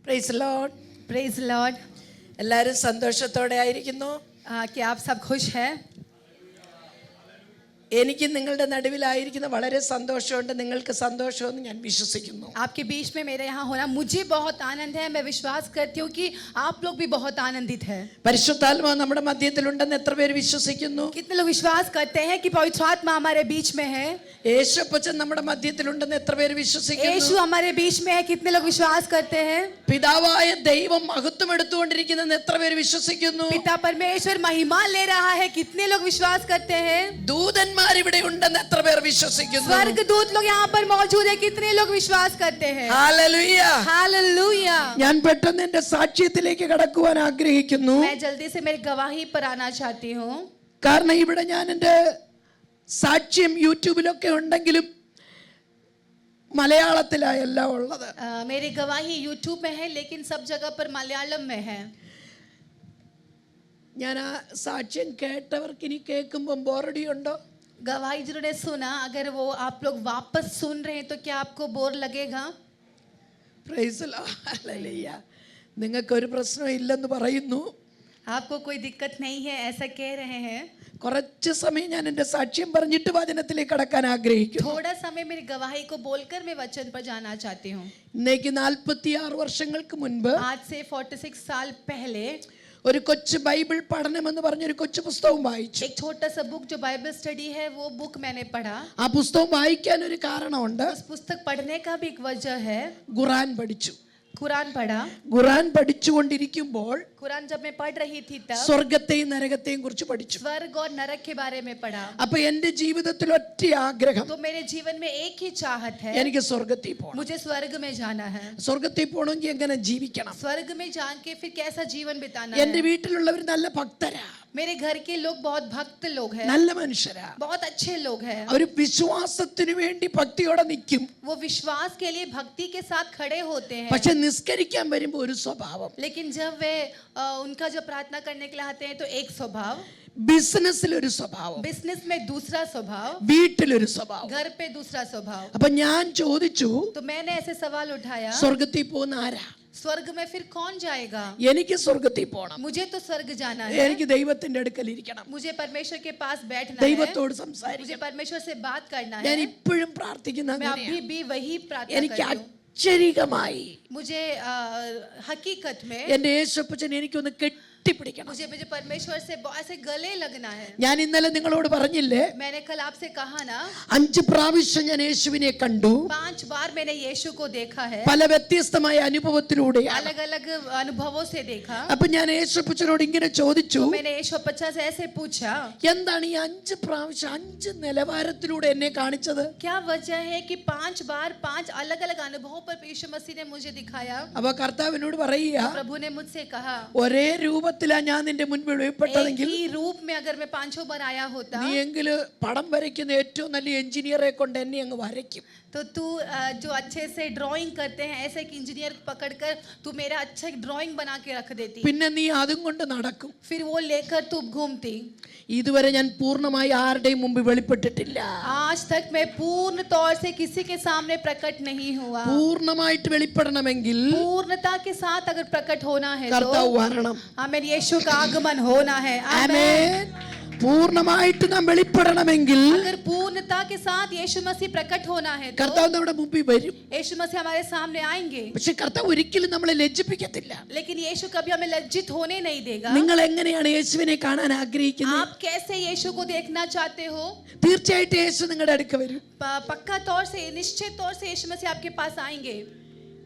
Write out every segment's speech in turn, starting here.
Praise Lord. Praise Lord. എല്ലാവരും സന്തോഷത്തോടെ ആയിരിക്കുന്നു. क्या आप सब खुश हैं? എനിക്ക് നിങ്ങളുടെ നടുവിലായിരിക്കുന്ന വളരെ സന്തോഷമുണ്ട്. നിങ്ങൾക്ക് സന്തോഷമെന്ന് ഞാൻ വിശ്വസിക്കുന്നു. आपके बीच में मेरे यहाँ होना मुझे बहुत आनंद है। मैं विश्वास करती हूँ कि आप लोग भी बहुत आनंदित हैं। പരിശുദ്ധാത്മാവ് നമ്മുടെ മധ്യത്തിലുണ്ടെന്ന് എത്ര പേര് വിശ്വസിക്കുന്നു? कितने लोग विश्वास करते हैं कि पवित्र आत्मा हमारे बीच में है? യേശുപ്പച്ചൻ നമ്മുടെ മധ്യത്തിലുണ്ടെന്ന് എത്ര പേര് വിശ്വസിക്കുന്നു? यीशु हमारे बीच में है। कितने लोग विश्वास करते हैं? പിതാവായ ദൈവം മഹത്വം എടുത്തുകൊണ്ടിരിക്കുന്നെന്ന് എത്ര പേര് വിശ്വസിക്കുന്നു? पिता परमेश्वर महिमा ले रहा है। कितने लोग विश्वास करते हैं? ദൂതന്മാർ ഇവിടെ ഉണ്ടെന്ന് എത്ര പേർ വിശ്വസിക്കുന്നു? स्वर्गदूत लोग यहाँ पर मौजूद है। कितने लोग विश्वास करते हैं? ഹല്ലേലൂയ. हालेलुया। ഞാൻ പെട്ടെന്ന് എന്റെ സാക്ഷ്യത്തിലേക്ക് കടക്കുവാൻ ആഗ്രഹിക്കുന്നു. मैं जल्दी से मेरी गवाही पर आना चाहती हूँ। കാരണം ഇവിടെ ഞാൻ എൻ്റെ സാക്ഷ്യം യൂട്യൂബിലൊക്കെ ഉണ്ടെങ്കിലും മലയാളത്തിലായല്ല ഉള്ളത്. मेरी गवाही यूट्यूब में है लेकिन सब जगह पर मलयालम में है। ഞാൻ ആ സാക്ഷ്യം കേട്ടവർക്ക് ഇനി കേൾക്കുമ്പോൾ ബോറടിയുണ്ടോ? गवाही जिन्होंने सुना, अगर वो आप लोग वापस सुन रहे हैं तो क्या आपको बोर लगेगा? Praise the Lord. ഹല്ലേലൂയ. നിങ്ങൾക്കൊരു പ്രശ്നം ഇല്ലെന്ന് പറയുന്നു. आपको कोई दिक्कत नहीं है ऐसा कह रहे हैं। കുറച്ച് സമയം ഞാൻ എൻ്റെ സാക്ഷ്യം പറഞ്ഞിട്ട് വചനത്തിലേക്ക് കടക്കാൻ ആഗ്രഹിക്കുന്നു. थोड़ा समय मेरी गवाही को बोलकर मैं वचन पर जाना चाहती हूँ। ഇന്നേക്ക് 46 വർഷങ്ങൾക്ക് മുൻപ് आज से 46 साल पहले ഒരു കൊച്ചു ബൈബിൾ പഠനം എന്ന് പറഞ്ഞൊരു കൊച്ചു പുസ്തകം വായിച്ചു. एक छोटा सा बुक जो बाइबल स्टडी है वो बुक मैंने पढ़ा। ആ പുസ്തകം വായിക്കാൻ ഒരു കാരണമുണ്ട്. उस पुस्तक पढ़ने का भी एक वजह है। ഖുർആൻ പഠിച്ചു. कुरान पढ़ा। ഖുർആൻ പഠിച്ചുകൊണ്ടിരിക്കുമ്പോൾ कुरान जब मैं पढ़ रही थी तब സ്വർഗത്തെയും നരകത്തെയും കുറിച്ച് പഠിച്ചു. स्वर्ग और नरक के बारे में पढ़ा। അപ്പൊ എന്റെ ജീവിതത്തിൽ ഒറ്റ ആഗ്രഹം, तो मेरे जीवन में एक ही चाहत है, എനിക്ക് സ്വർഗത്തിൽ പോകണം. मुझे स्वर्ग में जाना है। സ്വർഗത്തിൽ പോകണമെങ്കിൽ എങ്ങനെ ജീവിക്കണം? स्वर्ग में जान के फिर कैसा जीवन बिताना എന്റെ है? വീട്ടിലുള്ളവർ നല്ല ഭക്തരാ, मेरे घर के लोग बहुत भक्त लोग हैं, നല്ല മനുഷ്യരാ. बहुत अच्छे लोग हैं। അവര് വിശ്വാസത്തിന് വേണ്ടി ഭക്തിയോടെ നിൽക്കും. वो विश्वास के लिए भक्ति के साथ खड़े होते हैं। പക്ഷെ നിസ്കരിക്കാൻ വരുമ്പോ ഒരു സ്വഭാവം, लेकिन जब वे उनका जब प्रार्थना करने के लिए आते हैं तो एक स्वभाव, ബിസിനസ്സിൽ ഒരു സ്വഭാവം, बिजनेस में दूसरा स्वभाव, വീട്ടിലൊരു സ്വഭാവം. घर पे दूसरा स्वभाव। അപ്പൊ ഞാൻ ചോദിച്ചു, तो मैंने ऐसे सवाल उठाया, സ്വർഗത്തിൽ പോകുന്ന ആരാ? स्वर्ग में फिर कौन जाएगा? എനിക്ക് സ്വർഗത്തിൽ പോകണം. मुझे तो स्वर्ग जाना है। എനിക്ക് ദൈവത്തിന്റെ അടുക്കൽ ഇരിക്കണം. मुझे परमेश्वर के पास बैठना है। ദൈവത്തോട് मुझे സംസാരിക്കണം. परमेश्वर से बात करना ഞാൻ है। ഇപ്പോഴും പ്രാർത്ഥിക്കുന്ന मैं अभी भी वही प्रार्थना എനിക്ക് करती हूँ। അച്ചരികമായി मुझे हकीकत में എന്റെ യേശുപ്പച്ചൻ എനിക്കൊന്ന് കെട്ടിപ്പിടിക്കണം. मुझे परमेश्वर से ऐसे गले लगना है। ഞാൻ ഇന്നലെ നിങ്ങളോട് പറഞ്ഞില്ലേ, मैंने कल आपसे कहा ना, 5 പ്രാവശ്യം ഞാൻ യേശുവിനെ കണ്ടു. 5 बार मैंने यीशु को देखा है। പല വ്യത്യസ്തമായ അനുഭവത്തിലൂടെയാണ്. अलग अलग अनुभवों से देखा। അപ്പൊ ഞാൻ യേശുപ്പച്ചനോട് ഇങ്ങനെ ചോദിച്ചു, तो मैंने यीशु बच्चा से ऐसे पूछा, എന്താണ് ഈ 5 പ്രാവശ്യം 5 നിലവാരത്തിലൂടെ എന്നെ കാണിച്ചത്? क्या वजह है कि 5 बार 5 अलग अलग अनुभवों पर यीशु मसीह ने मुझे दिखाया? അപ്പൊ കർത്താവിനോട് പറയുക, प्रभु ने मुझसे कहा, ഒരേ രൂപത്തിലാ ഞാൻ നിന്റെ മുൻപിൽ एक വെളിപ്പെട്ടതെങ്കിൽ ही रूप में अगर मैं 5 बार आया होता നീ എങ്കിലും പടം വരയ്ക്കുന്ന ഏറ്റവും നല്ല എഞ്ചിനീയറെ കൊണ്ട് എന്നെ അങ്ങ് വരയ്ക്കും. तो तू जो अच्छे से ड्राइंग करते हैं ऐसे एक इंजीनियर पकड़कर तू मेरा अच्छा ड्राइंग बना के रख देती। പിന്നെ നീ അതും കൊണ്ട് നടക്കും. फिर वो लेकर तू घूमती। ഇതുവരെ ഞാൻ പൂർണ്ണമായി ആരുടെയും മുമ്പിൽ വെളിപ്പെട്ടിട്ടില്ല. आज तक मैं पूर्ण तौर से किसी के सामने प्रकट नहीं हुआ। പൂർണ്ണമായിട്ട് വെളിപ്പെടണമെങ്കിൽ पूर्णता के साथ अगर प्रकट होना है കർത്താവ് तो വരണം. आमीन, यीशु का आगमन होना है। ആമേൻ. പൂർണ്ണമായിട്ട് നാം വെളിപ്പെടണമെങ്കിൽ अगर पूर्णता के साथ यीशु मसीह प्रकट होना है तो കർത്താവ് നമ്മുടെ മുമ്പിൽ വരും. यीशु मसीह हमारे सामने आएंगे। പക്ഷെ കർത്താവ് ഒരിക്കലും നമ്മളെ ലജ്ജിപ്പിക്കത്തില്ല. लेकिन यीशु कभी हमें लज्जित होने नहीं देगा। നിങ്ങൾ എങ്ങനെയാണ് യേശുവിനെ കാണാൻ ആഗ്രഹിക്കുന്നത്? आप कैसे यीशु को देखना चाहते हो? തീർച്ചയായിട്ടും യേശു നിങ്ങളുടെ അടുക്ക വരും. पक्का तौर से, निश्चित तौर से यीशु मसीह आपके पास आएंगे।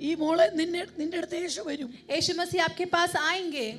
ഈ മോളെ നിന്റെ അടുത്ത് യേശു വരും. यीशु मसीह आपके पास आएंगे।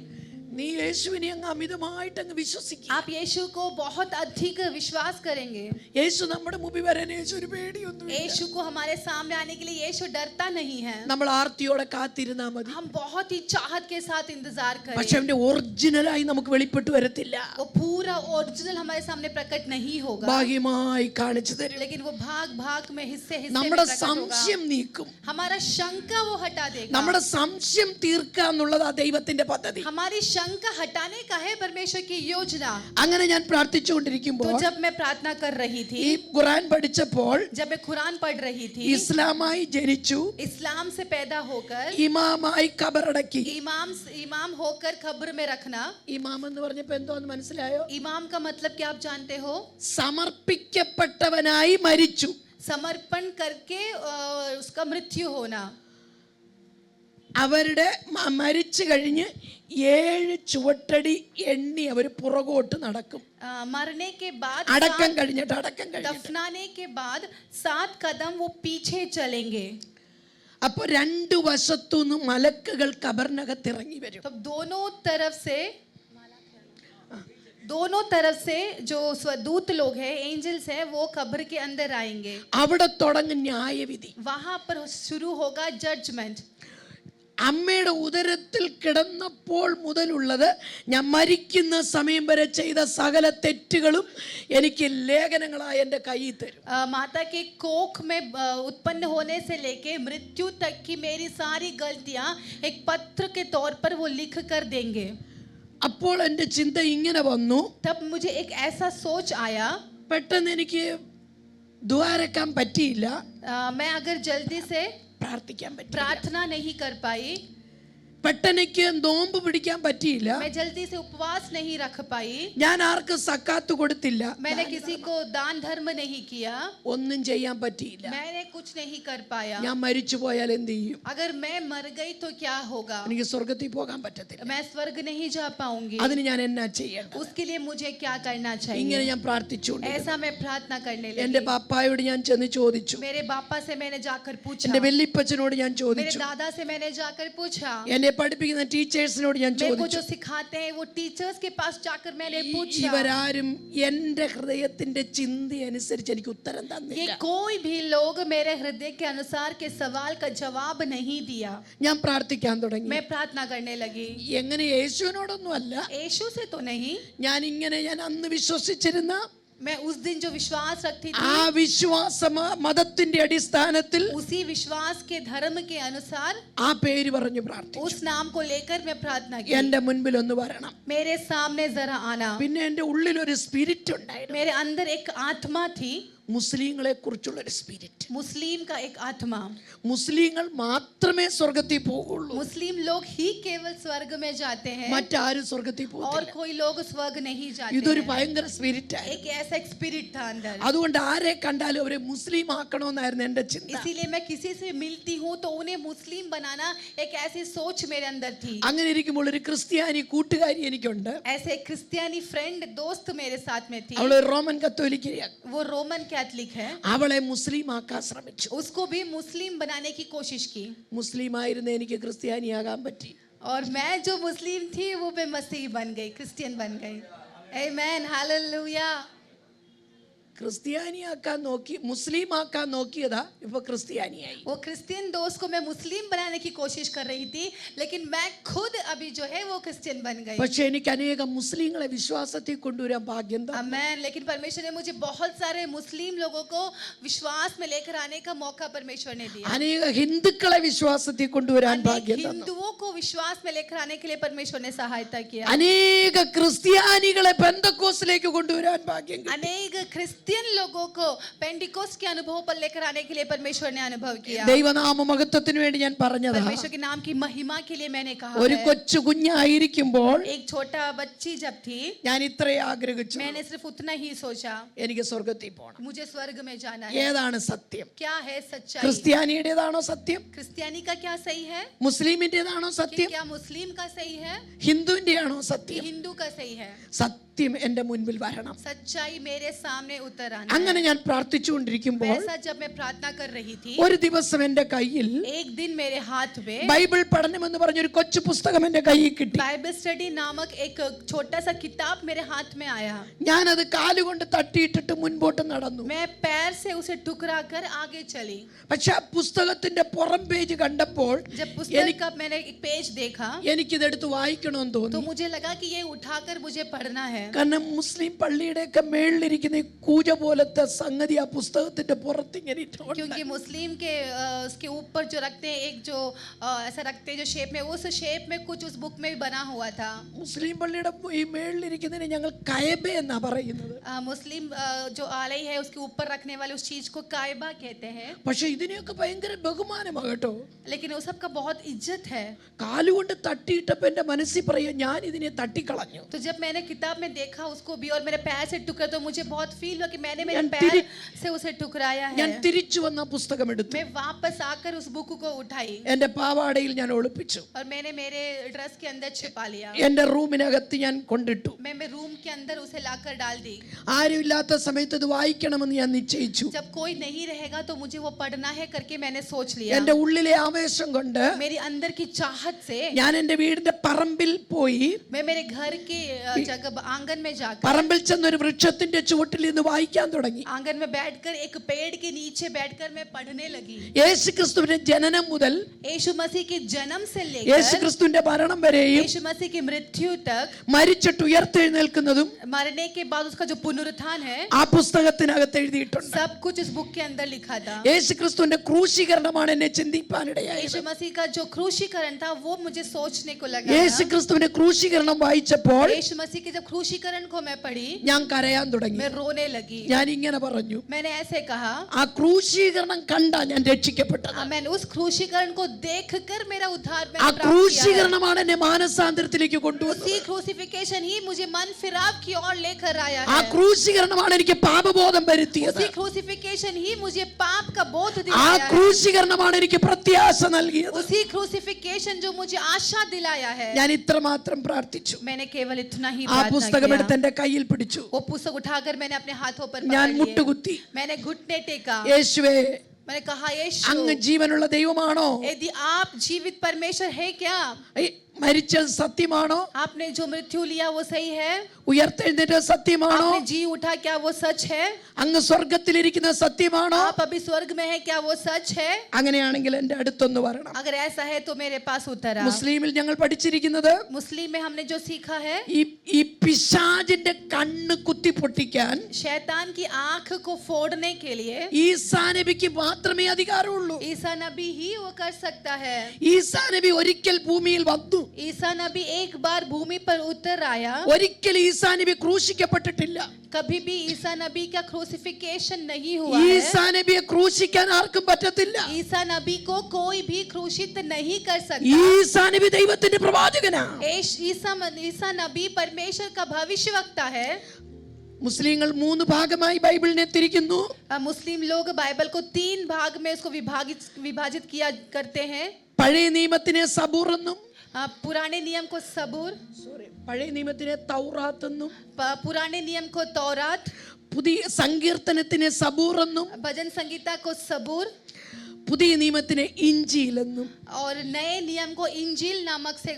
നീ യേശുവിനെ അങ്ങ് അമിതമായിട്ട് അങ്ങ് വിശ്വസിക്കുക. आप यीशु को बहुत अधिक विश्वास करेंगे। യേശു നമ്മുടെ മുമ്പിൽ വരാൻ യേശു ഒരു പേടിയൊന്നുമില്ല. यीशु को हमारे सामने आने के लिए यीशु डरता नहीं है। നമ്മൾ ആർത്തിയോടെ കാത്തിരുന്നാ മതി. हम बहुत ही चाहत के साथ इंतजार പക്ഷെ करें। അവന്റെ ഒറിജിനലായി നമുക്ക് വെളിപ്പെട്ട് വരത്തില്ല. वो पूरा ओरिजिनल हमारे सामने प्रकट नहीं होगा, ഭാഗ്യമായി കാണിച്ചു തരും. लेकिन वो भाग भाग में हिस्से हिस्से में നമ്മുടെ प्रकट സംശയം होगा। നീക്കും. हमारा शंका वो हटा देगा। നമ്മുടെ സംശയം തീർക്കുക എന്നുള്ളത് ആ ദൈവത്തിന്റെ പദ്ധതി. हमारी शंका हटाने का है परमेश्वर की योजना। അങ്ങനെ ഞാൻ तो പ്രാർത്ഥിച്ചുകൊണ്ടിരിക്കുമ്പോൾ जब मैं प्रार्थना कर रही थी, ഈ ഖുർആൻ പഠിച്ചപ്പോൾ जब मैं कुरान पढ़ रही थी, ഇസ്ലാമായി ജനിച്ചു, इस्लाम से पैदा होकर ഇമാമായി ഖബറടക്കി. इमाम होकर खबर में रखना। ഇമാം എന്ന് പറഞ്ഞപ്പോ എന്തോന്ന് മനസ്സിലായോ? इमाम का मतलब क्या आप जानते हो? സമർപ്പിക്കപ്പെട്ടവനായി മരിച്ചു. समर्पण करके उसका मृत्यु होना। അവരുടെ മരിച്ചു കഴിഞ്ഞ് 7 ചുവട്ടടി എണ്ണി അവർ പുറകോട്ട് നടക്കും. मरने के बाद അടക്കം കഴിഞ്ഞിട്ട് दफनाने के बाद 7 कदम वो पीछे चलेंगे। അപ്പൊ 2 വശത്തുനിന്നും മലക്കുകൾ ഖബറിനകത്ത് ഇറങ്ങി വരും. तब दोनों तरफ से जो स्वदूत लोग हैं, एंजल्स हैं, वो कब्र के अंदर आएंगे। അവിടെ തുടങ്ങും ന്യായവിധി. वहां पर शुरू होगा जजमेंट। അമ്മയുടെ ഉദരത്തിൽ കിടന്നപ്പോൾ മുതലുള്ളത് ഞാൻ മരിക്കുന്ന സമയം വരെ ചെയ്ത സകല തെറ്റുകളും എനിക്ക് ലേഖനങ്ങളായി എൻ്റെ കയ്യിൽ തരും. माता के कोख में उत्पन्न होने से लेके मृत्यु तक की मेरी सारी गलतियां एक पत्र के तौर पर वो लिख कर देंगे। അപ്പോൾ എൻ്റെ ചിന്ത ഇങ്ങനെ വന്നു. तब मुझे एक ऐसा सोच आया, പെട്ടെന്ന് എനിക്ക് ദ്വാരക്കാൻ പറ്റിയില്ല, मैं अगर जल्दी से പ്രാർത്ഥിക്കാൻ പറ്റില്ല, प्रार्थना नहीं कर पाई, പെട്ടെന്ന് എനിക്ക് നോമ്പ് പിടിക്കാൻ പറ്റിയില്ല, मैं जल्दी से उपवास नहीं रख पाई, ഞാൻ ആർക്കും സക്കാത്ത് കൊടുത്തില്ല, मैंने किसी को दान धर्म नहीं किया, ഒന്നും ചെയ്യാൻ പറ്റിയില്ല. मैंने कुछ नहीं कर पाया। ഞാൻ മരിച്ചു പോയാൽ എന്ത് ചെയ്യും? अगर मैं मर गई तो क्या होगा? എനിക്ക് സ്വർഗത്തിൽ പോകാൻ പറ്റത്തില്ല. मैं स्वर्ग नहीं जा पाऊंगी। അതിന് ഞാൻ എന്നാ ചെയ്യണം? उसके लिए मुझे क्या करना ഇങ്ങനെ चाहिए? ഞാൻ പ്രാർത്ഥിച്ചുകൊണ്ട് ऐसा मैं प्रार्थना करने എൻ്റെ लगी। പാപ്പായോട് ഞാൻ ചെന്ന് ചോദിച്ചു, मेरे पापा से मैंने जाकर पूछा, എൻ്റെ വല്യപ്പച്ചനോട് ഞാൻ मेरे ചോദിച്ചു, दादा से मैंने जाकर पूछा, എന്നെ പഠിപ്പിക്കുന്ന ടീച്ചേഴ്സിനോട് ഞാൻ मेरे को ചോദിച്ചു. जो सिखाते हैं वो टीचर्स के पास जाकर मैंने पूछा। ഇവരാരും എൻ്റെ ഹൃദയത്തിന്റെ ചിന്ത അനുസരിച്ച് എനിക്ക് ഉത്തരം ये തന്നില്ല. कोई भी लोग मेरे हृदय के अनुसार के सवाल का जवाब नहीं दिया। ഞാൻ പ്രാർത്ഥിക്കാൻ തുടങ്ങി. मैं प्रार्थना करने लगी। എങ്ങനെ? യേശുവിനോടൊന്നും അല്ല, यीशु से तो नहीं, ഞാൻ അന്ന് വിശ്വസിച്ചിരുന്ന मैं उस दिन जो विश्वास रखती ആ थी, വിശ്വാസ മതത്തിന്റെ അടിസ്ഥാനത്തിൽ उसी विश्वास के धर्म के अनुसार ആ പേര് പറഞ്ഞു പ്രാർത്ഥിച്ചു. उस नाम को लेकर मैं प्रार्थना की। എന്റെ മുൻപിൽ ഒന്ന് വരണം. मेरे सामने जरा आना। പിന്നെ എന്റെ ഉള്ളിൽ ഒരു സ്പിരിറ്റ് ഉണ്ടായിരുന്നു, मेरे अंदर एक आत्मा थी, മുസ്ലിങ്ങളെ കുറിച്ചുള്ള ഒരു സ്പിരിറ്റ്. मुस्लिम का एक आत्मा। മുസ്ലിങ്ങൾ മാത്രമേ സ്വർഗത്തിൽ പോകുള്ളൂ, मुस्लिम लोग ही केवल स्वर्ग में जाते हैं, മറ്റാരും സ്വർഗത്തിൽ और പോകില്ല. कोई लोग स्वर्ग नहीं जाते ഇതൊരു हैं। ഭയങ്കര സ്പിരിറ്റ് ആയിരുന്നു. एक ऐसा एक स्पिरिट था अंदर। അതുകൊണ്ട് ആരെ കണ്ടാലും അവരെ മുസ്ലിം ആക്കണമെന്നായിരുന്നു എന്റെ ചിന്ത. इसीलिए मैं किसी से मिलती हूँ तो उन्हें मुस्लिम बनाना एक ऐसी सोच मेरे अंदर थी। അങ്ങനെ ഇരിക്കുമ്പോൾ ഒരു ക്രിസ്ത്യാനി കൂട്ടുകാരി എനിക്കുണ്ട്. ऐसे एक क्रिस्टियानी फ्रेंड दोस्त मेरे साथ में थी। അവൾ റോമൻ കത്തോലിക്കയാണ്. वो रोमन कैथलिक है। അവളെ മുസ്ലിം ആക്കാൻ ശ്രമിച്ചു. उसको भी मुस्लिम बनाने की कोशिश की, മുസ്ലിം ആയിരുന്ന എനിക്ക് ക്രിസ്ത്യാനിയാകാൻ പറ്റി. और मैं जो मुस्लिम थी वो मैं मसीह बन गई, क्रिश्चियन बन गई। आमेन, हालेलुया। ക്രിസ്ത്യാനിയാക്കാൻ നോക്കി, മുസ്ലിം ആക്കാൻ നോക്കിയതാ, ഇപ്പൊ ക്രിസ്ത്യാനിയായി. वो क्रिश्चियन दोस्त को मैं मुस्लिम बनाने की कोशिश कर रही थी, लेकिन मैं खुद अभी जो है वो क्रिश्चियन बन गई। പക്ഷെ എനിക്ക് അനേകം മുസ്ലിങ്ങളെ വിശ്വാസത്തിൽ കൊണ്ടുവരാൻ ഭാഗ്യം തന്നു. आमेन। लेकिन परमेश्वर ने मुझे बहुत सारे मुस्लिम लोगों को विश्वास में लेकर आने का मौका परमेश्वर ने दिया। അനേക ഹിന്ദുക്കളെ വിശ്വാസത്തിൽ കൊണ്ടുവരാൻ अनेक ഭാഗ്യം തന്നു. हिंदुओं को विश्वास में लेकर आने के लिए परमेश्वर ने सहायता किया। അനേക ക്രിസ്ത്യാനികളെ പെന്തക്കോസ്തിലേക്ക് കൊണ്ടുവരാൻ ഭാഗ്യം കിട്ടി. अनेक क्रिश्चियन लोगों को पेंटिकोस्ट के अनुभव पर लेकर आने के लिए परमेश्वर ने अनुभव किया। ദൈവനാമ മഹത്വത്തിന് വേണ്ടി ഞാൻ പറഞ്ഞതാ. परमेश्वर के नाम की महिमा के लिए मैंने कहा ഒരു है। കൊച്ചു കുഞ്ഞായിരിക്കുമ്പോൾ एक छोटा बच्ची जब थी, ഞാൻ ഇത്രേ ആഗ്രഹിച്ചു, मैंने सिर्फ उतना ही सोचा, എനിക്ക് സ്വർഗത്തിൽ പോകണം. मुझे स्वर्ग में जाना है। ഏതാണ് സത്യം? क्या है सच्चाई? ക്രിസ്ത്യാനിയുടേതാണോ സത്യം? क्रिश्चियानी का क्या सही है? മുസ്ലിമിന്റേതാണോ कि സത്യം? क्या मुस्लिम का सही है? ഹിന്ദുവിന്റെയാണോ कि സത്യം? हिंदू का सही है? സത്യം എന്റെ മുൻപിൽ വരണം. सच्चाई मेरे सामने उतर आना അങ്ങനെ है। ഞാൻ പ്രാർത്ഥിച്ചുകൊണ്ടിരിക്കുമ്പോൾ वैसा जब मैं प्रार्थना कर रही थी, ഒരു ദിവസം എന്റെ കയ്യിൽ एक दिन मेरे हाथ में ബൈബിൾ പഠനം എന്ന് പറഞ്ഞൊരു കൊച്ചു പുസ്തകം എന്റെ കയ്യിൽ കിട്ടി. बाइबल स्टडी नामक एक छोटा सा किताब मेरे हाथ में आया। ഞാനത് കാലുകൊണ്ട് തട്ടിയിട്ടിട്ട് മുൻപോട്ട് നടന്നു. मैं पैर से उसे टुकरा कर आगे चली। പക്ഷെ ആ പുസ്തകത്തിന്റെ പുറം പേജ് കണ്ടപ്പോൾ जब पुस्तक का मैंने एक पेज देखा എനിക്കിതെടുത്ത് വായിക്കണമെന്ന് तो തോന്നി. मुझे लगा कि ये उठाकर मुझे पढ़ना है। കാരണം മുസ്ലിം പള്ളിയുടെയൊക്കെ മേളിലിരിക്കുന്ന ഈ കൂജ പോലത്തെ സംഗതി ആ പുസ്തകത്തിന്റെ പുറത്ത് ഇങ്ങനെ ഇട്ടുണ്ട്. क्योंकि मुस्लिम के उसके ऊपर जो रखते हैं एक जो ऐसा रखते हैं जो शेप में, उस शेप में कुछ उस बुक में भी बना हुआ था. മുസ്ലിം പള്ളിയുടെ ഈ മേളിലിരിക്കുന്നതിനെ ഞങ്ങൾ കയബ എന്നാ പറയുന്നത്. मुस्लिम जो आलय है उसके ऊपर रखने वाले उस चीज को कायबा कहते हैं. പക്ഷെ ഇതിനെയൊക്കെ ഭയങ്കര ബഹുമാനമാ കേട്ടോ. लेकिन उस सब का बहुत इज्जत है. കാലുകൊണ്ട് തട്ടിയിട്ടപ്പോ എന്റെ മനസ്സിൽ പറയാ ഞാൻ ഇതിനെ തട്ടിക്കളഞ്ഞു. तो जब मैंने किताब में देखा उसको भी और मेरे पैर से टुकड़ा तो मुझे बहुत फील हुआ कि मैंने मेरे पैर से उसे टुकराया है. ഞാൻ തിരിച്ചു വന്ന പുസ്തകം എടുത്തു. मैं वापस आकर उस बुक को उठाई എന്റെ പാവാടയിൽ ഞാൻ ഒളിപ്പിച്ചു. और मैंने मेरे ड्रेस के अंदर छिपा लिया. എന്റെ റൂമിനകത്ത് ഞാൻ കൊണ്ടിട്ടു. मैं रूम के अंदर उसे लाकर डाल दी. ആരും ഇല്ലാത്ത സമയത്ത് ഇത് വായിക്കണമെന്ന് ഞാൻ നിശ്ചയിച്ചു. जब कोई नहीं रहेगा तो मुझे वो पढ़ना है करके मैंने सोच लिया. എന്റെ ഉള്ളിലെ ആവേശം കൊണ്ട് मेरी अंदर की चाहत से ഞാൻ എന്റെ വീടിന്റെ പറമ്പിൽ പോയി मैं मेरे घर के जगह आंगन में जाकर പറമ്പിൽ ചെന്ന് ഒരു വൃക്ഷത്തിന്റെ ചുവട്ടിൽ നിന്ന് വായിക്കാൻ തുടങ്ങി. आंगन में बैठकर एक पेड़ के नीचे बैठकर मैं पढ़ने लगी. യേശുക്രിസ്തുവിന്റെ ജനനം മുതൽ यीशु मसीह के जन्म से लेकर യേശുക്രിസ്തുവിന്റെ മരണം വരെയും यीशु मसीह की मृत्यु तक, മരിച്ചിട്ട് ഉയർത്തെഴുന്നേൽക്കുന്നതും मरने के बाद उसका जो पुनरुत्थान है, ആ പുസ്തകത്തിനകത്ത് എഴുതിയിട്ടുണ്ട്. सब कुछ इस बुक के अंदर लिखा था. യേശുക്രിസ്തുവിന്റെ ക്രൂശീകരണമാണ് എന്നെ ചിന്തിപ്പാനിടയായത്. यीशु मसीह का जो क्रूशीकरण था वो मुझे सोचने को लगा. യേശുക്രിസ്തുവിന്റെ ക്രൂശീകരണം വായിച്ചപ്പോൾ यीशु मसीह के जब क्रूशीकरण को मैं पढ़ी ഞാൻ കരയാൻ തുടങ്ങി. मैं रोने लगी. ഞാൻ ഇങ്ങനെ പറഞ്ഞു, मैंने ऐसे कहा, ആ ക്രൂശീകരണം കണ്ടാ ഞാൻ രക്ഷിക്കപ്പെട്ടത്. मैंने उस क्रूशीकरण को देखकर मेरा उद्धार ആ मैंने प्राप्त किया है. ക്രൂശീകരണമാണ് എന്നെ മാനസാന്തരത്തിലേക്ക് കൊണ്ടുവന്നത്. उसी क्रूसिफिकेशन ही मुझे मन फिराव की ओर लेकर आया ആ है. ക്രൂശീകരണമാണ് എനിക്ക് പാപബോധം വരുത്തിയത്. उसी क्रूसिफिकेशन ही मुझे पाप का बोध ആ दिलाया है. ക്രൂശീകരണമാണ് എനിക്ക് പ്രത്യാശ നൽകിയത്. उसी क्रूसिफिकेशन जो मुझे आशा दिलाया है. ഞാൻ ഇത്രമാത്രം പ്രാർത്ഥിച്ചു. मैंने केवल इतना ही ആ प्रार्थना പുസ്തകം किया. എടുത്ത് എന്റെ കയ്യിൽ പിടിച്ചു. वो पुस्तक उठाकर मैंने अपने हाथों पर ഞാൻ पकड़ लिए. മുട്ടുകുത്തി. मैंने घुटने टेका. യേശുവേ, मैंने कहा, അങ്ങ് यीशु ജീവനുള്ള ദൈവമാണോ? यदि आप जीवित परमेश्वर है क्या? മരിച്ചത് സത്യമാണോ? आपने जो मृत्यु लिया वो सही है? ഉയർത്തെഴുന്നേറ്റ സത്യമാണോ? आपने जी उठा क्या वो सच है? അങ്ങ് സ്വർഗത്തിലിരിക്കുന്ന സത്യമാണോ? आप अभी स्वर्ग में है क्या वो सच है? അങ്ങനെയാണെങ്കിൽ എന്റെ അടുത്തൊന്ന് വരണം. अगर ऐसा है तो मेरे पास उतर आ. മുസ്ലിമിൽ ഞങ്ങൾ പഠിച്ചിരിക്കുന്നത് मुस्लिम में हमने जो सीखा है, ഈ പിശാചിന്റെ കണ്ണ് കുത്തി പൊട്ടിക്കാൻ शैतान की आंख को फोड़ने के लिए ഈസാ നബിക്ക് മാത്രമേ അധികാരമുള്ളൂ. ईसा नबी ही वो कर सकता है. ഈസാ നബി ഒരിക്കൽ ഭൂമിയിൽ വന്നു. ईसा नबी एक बार भूमि पर उतर आया. ഒരിക്കൽ ഈസാ നബി ക്രൂശിക്കപ്പെട്ടിട്ടില്ല. कभी भी ईसा नबी का क्रूसिफिकेशन नहीं हुआ है. ഈസാ നബിയെ ക്രൂശിക്കാൻ ആർക്കും പറ്റത്തില്ല. ईसा नबी को कोई भी क्रूसित नहीं कर सकता. ഈസാ നബി ദൈവത്തിന്റെ പ്രവാചകനാ. ईसा नबी परमेश्वर का भविष्यवक्ता है. മുസ്ലിങ്ങൾ 3 ഭാഗമായി ബൈബിളിനെ തിരിക്കുന്നു. मुस्लिम लोग बाइबल को 3 भाग में उसको विभाजित किया करते हैं. പഴയ നിയമത്തിനെ സബൂർ എന്നും, पुराने नियम को सबूर, പഴയ നിയമത്തിനെ തൗറാത്ത് എന്നും, पुराने नियम को तौरात, പുതിയ സങ്കീർത്തനത്തിനെ സബൂർ എന്നും, भजन संगीता को सबूर, പുതിയ നിയമത്തിനെ ഇഞ്ചീൽ എന്നും. और नए नियम को इंजील नामक से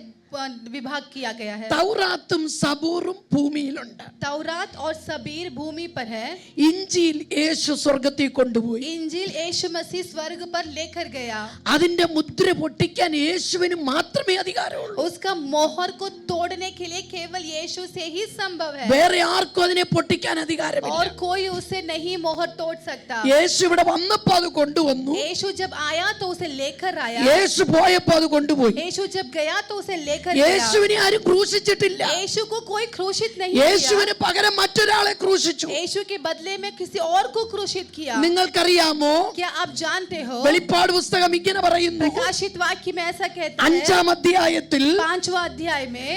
विभाग किया गया है. തൗറാത്തും സബൂറും ഭൂമിയിലുണ്ട്. तौरात और सबीर भूमि पर है. ഇഞ്ചീൽ യേശു സ്വർഗ്ഗത്തിൽ കൊണ്ടുപോയി. इंजील यीशु मसीह स्वर्ग पर लेकर गया. അതിന്റെ മുദ്ര പൊട്ടിക്കാൻ യേശുവിന് മാത്രമേ അധികാരമുള്ളൂ. उसका मोहर को तोड़ने के लिए केवल यीशु से ही संभव है. വേറെ ആർക്കും അതിനെ പൊട്ടിക്കാൻ അധികാരമില്ല. और कोई उसे नहीं मोहर तोड़ सकता. യേശു ഇവിടെ വന്നപ്പോൾ അത് കൊണ്ടുവന്നു. यीशु जब आया तो उसे लेकर आया. യേശു പോയപ്പോൾ അത് കൊണ്ടുപോയി. यीशु जब गया तो उसे लेकर गया. യേശുവിനെ ആരും ക്രൂശിച്ചിട്ടില്ല. यीशु को कोई क्रूसित नहीं किया. യേശുവിന് പകരം മറ്റൊരാളെ ക്രൂശിച്ചു. यीशु के बदले में किसी और को क्रूसित किया. നിങ്ങൾക്കറിയാമോ, क्या आप जानते हो? വെളിപ്പാട് പുസ്തകം ഇങ്ങനെ പറയുന്നു. प्रकाशित वाक्य में ऐसा कहता है. 5-ാം അധ്യായത്തിൽ 5वां अध्याय में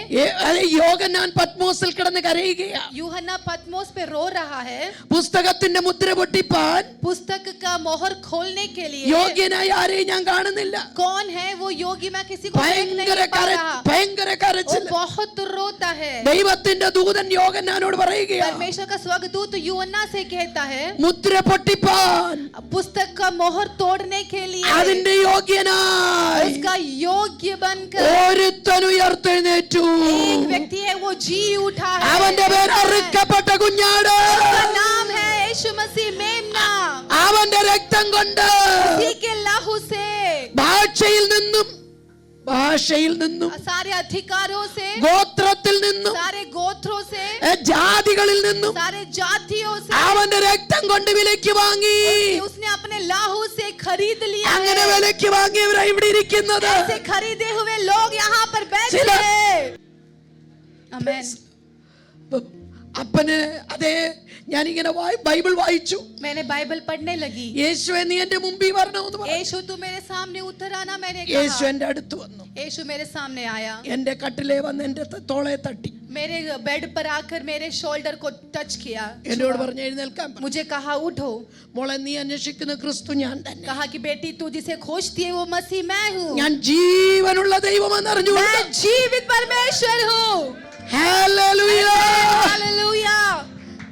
യോഹന്നാൻ പത്മോസിൽ കിടന്ന് കരയുകയാ. यूहन्ना पतमोस पे रो रहा है. പുസ്തകത്തിന്റെ മുദ്ര പൊട്ടിപ്പാൻ पुस्तक का मोहर खोलने के लिए യോഗ്യനായ ആരെയും ഞാൻ കാണുന്നില്ല. कौन है वो योगी? मैं किसी को देख नहीं पा रहा. ഭയങ്കര वो കരച്ചിൽ. बहुत रोता है. ദൈവത്തിന്റെ ദൂതൻ യോഹന്നാനോട് പറയുകയാ, परमेश्वर का स्वर्गदूत यूहन्ना से कहता है, മുദ്ര പൊട്ടിപ്പാൻ पुस्तक का मोहर तोड़ने के लिए അതിന്റെ യോഗ്യനായി उसका योग्य बनकर ഒരുത്തൻ ഉയർത്തെഴുന്നേറ്റു. एक व्यक्ति है, वो जी उठा है. അവന്റെ പേര് അറുക്കപ്പെട്ട കുഞ്ഞാട്. उसका नाम है यीशु मसीह मेमना. അവന്റെ രക്തം കൊണ്ട് उसी के लहू से ഭാഷയിൽ നിന്നും सारे अधिकारों से ഗോത്രത്തിൽ ഗോത്രത്തിൽ നിന്നും सारे गोत्रों से, ജാതികളിൽ നിന്നും सारे जातियों से അവന്റെ രക്തം കൊണ്ട് വിലയ്ക്ക് വാങ്ങി. उसने अपने लाहू से खरीद लिया അങ്ങനെ है। വിലയ്ക്ക് വാങ്ങിയവരാ ഇവിടെ ഇരിക്കുന്നത്. ऐसे खरीदे हुए लोग यहाँ पर बैठे ചില- हैं। आमेन। അപ്പന് അതേ ഞാനിങ്ങനെ ബൈബിൾ വായിച്ചു. मैंने बाइबल पढ़ने लगी। യേശുവേ നീ എന്റെ മുമ്പിൽ വരണമെന്ന് പറഞ്ഞു. यीशु तू मेरे सामने उतर आना, मैंने യേശു कहा। എന്റെ അടുത്ത് വന്നു. यीशु मेरे सामने आया, എന്റെ കട്ടിലേ വന്ന് എന്റെ തോളെ തട്ടി मेरे बेड पर आकर मेरे शोल्डर को टच किया, എന്നോട് പറഞ്ഞു എഴുന്നേൽക്കാൻ പറഞ്ഞു. मुझे कहा उठो। മോളെ നീ അന്വേഷിക്കുന്ന ക്രിസ്തു ഞാൻ തന്നെ. कहा कि बेटी तू जिसे खोजती है वो मसीह मैं हूँ। ഞാൻ ജീവനുള്ള ദൈവമെന്ന് അറിഞ്ഞു. मैं जीवित परमेश्वर हूँ। ഹല്ലേലൂയ. हालेलुया।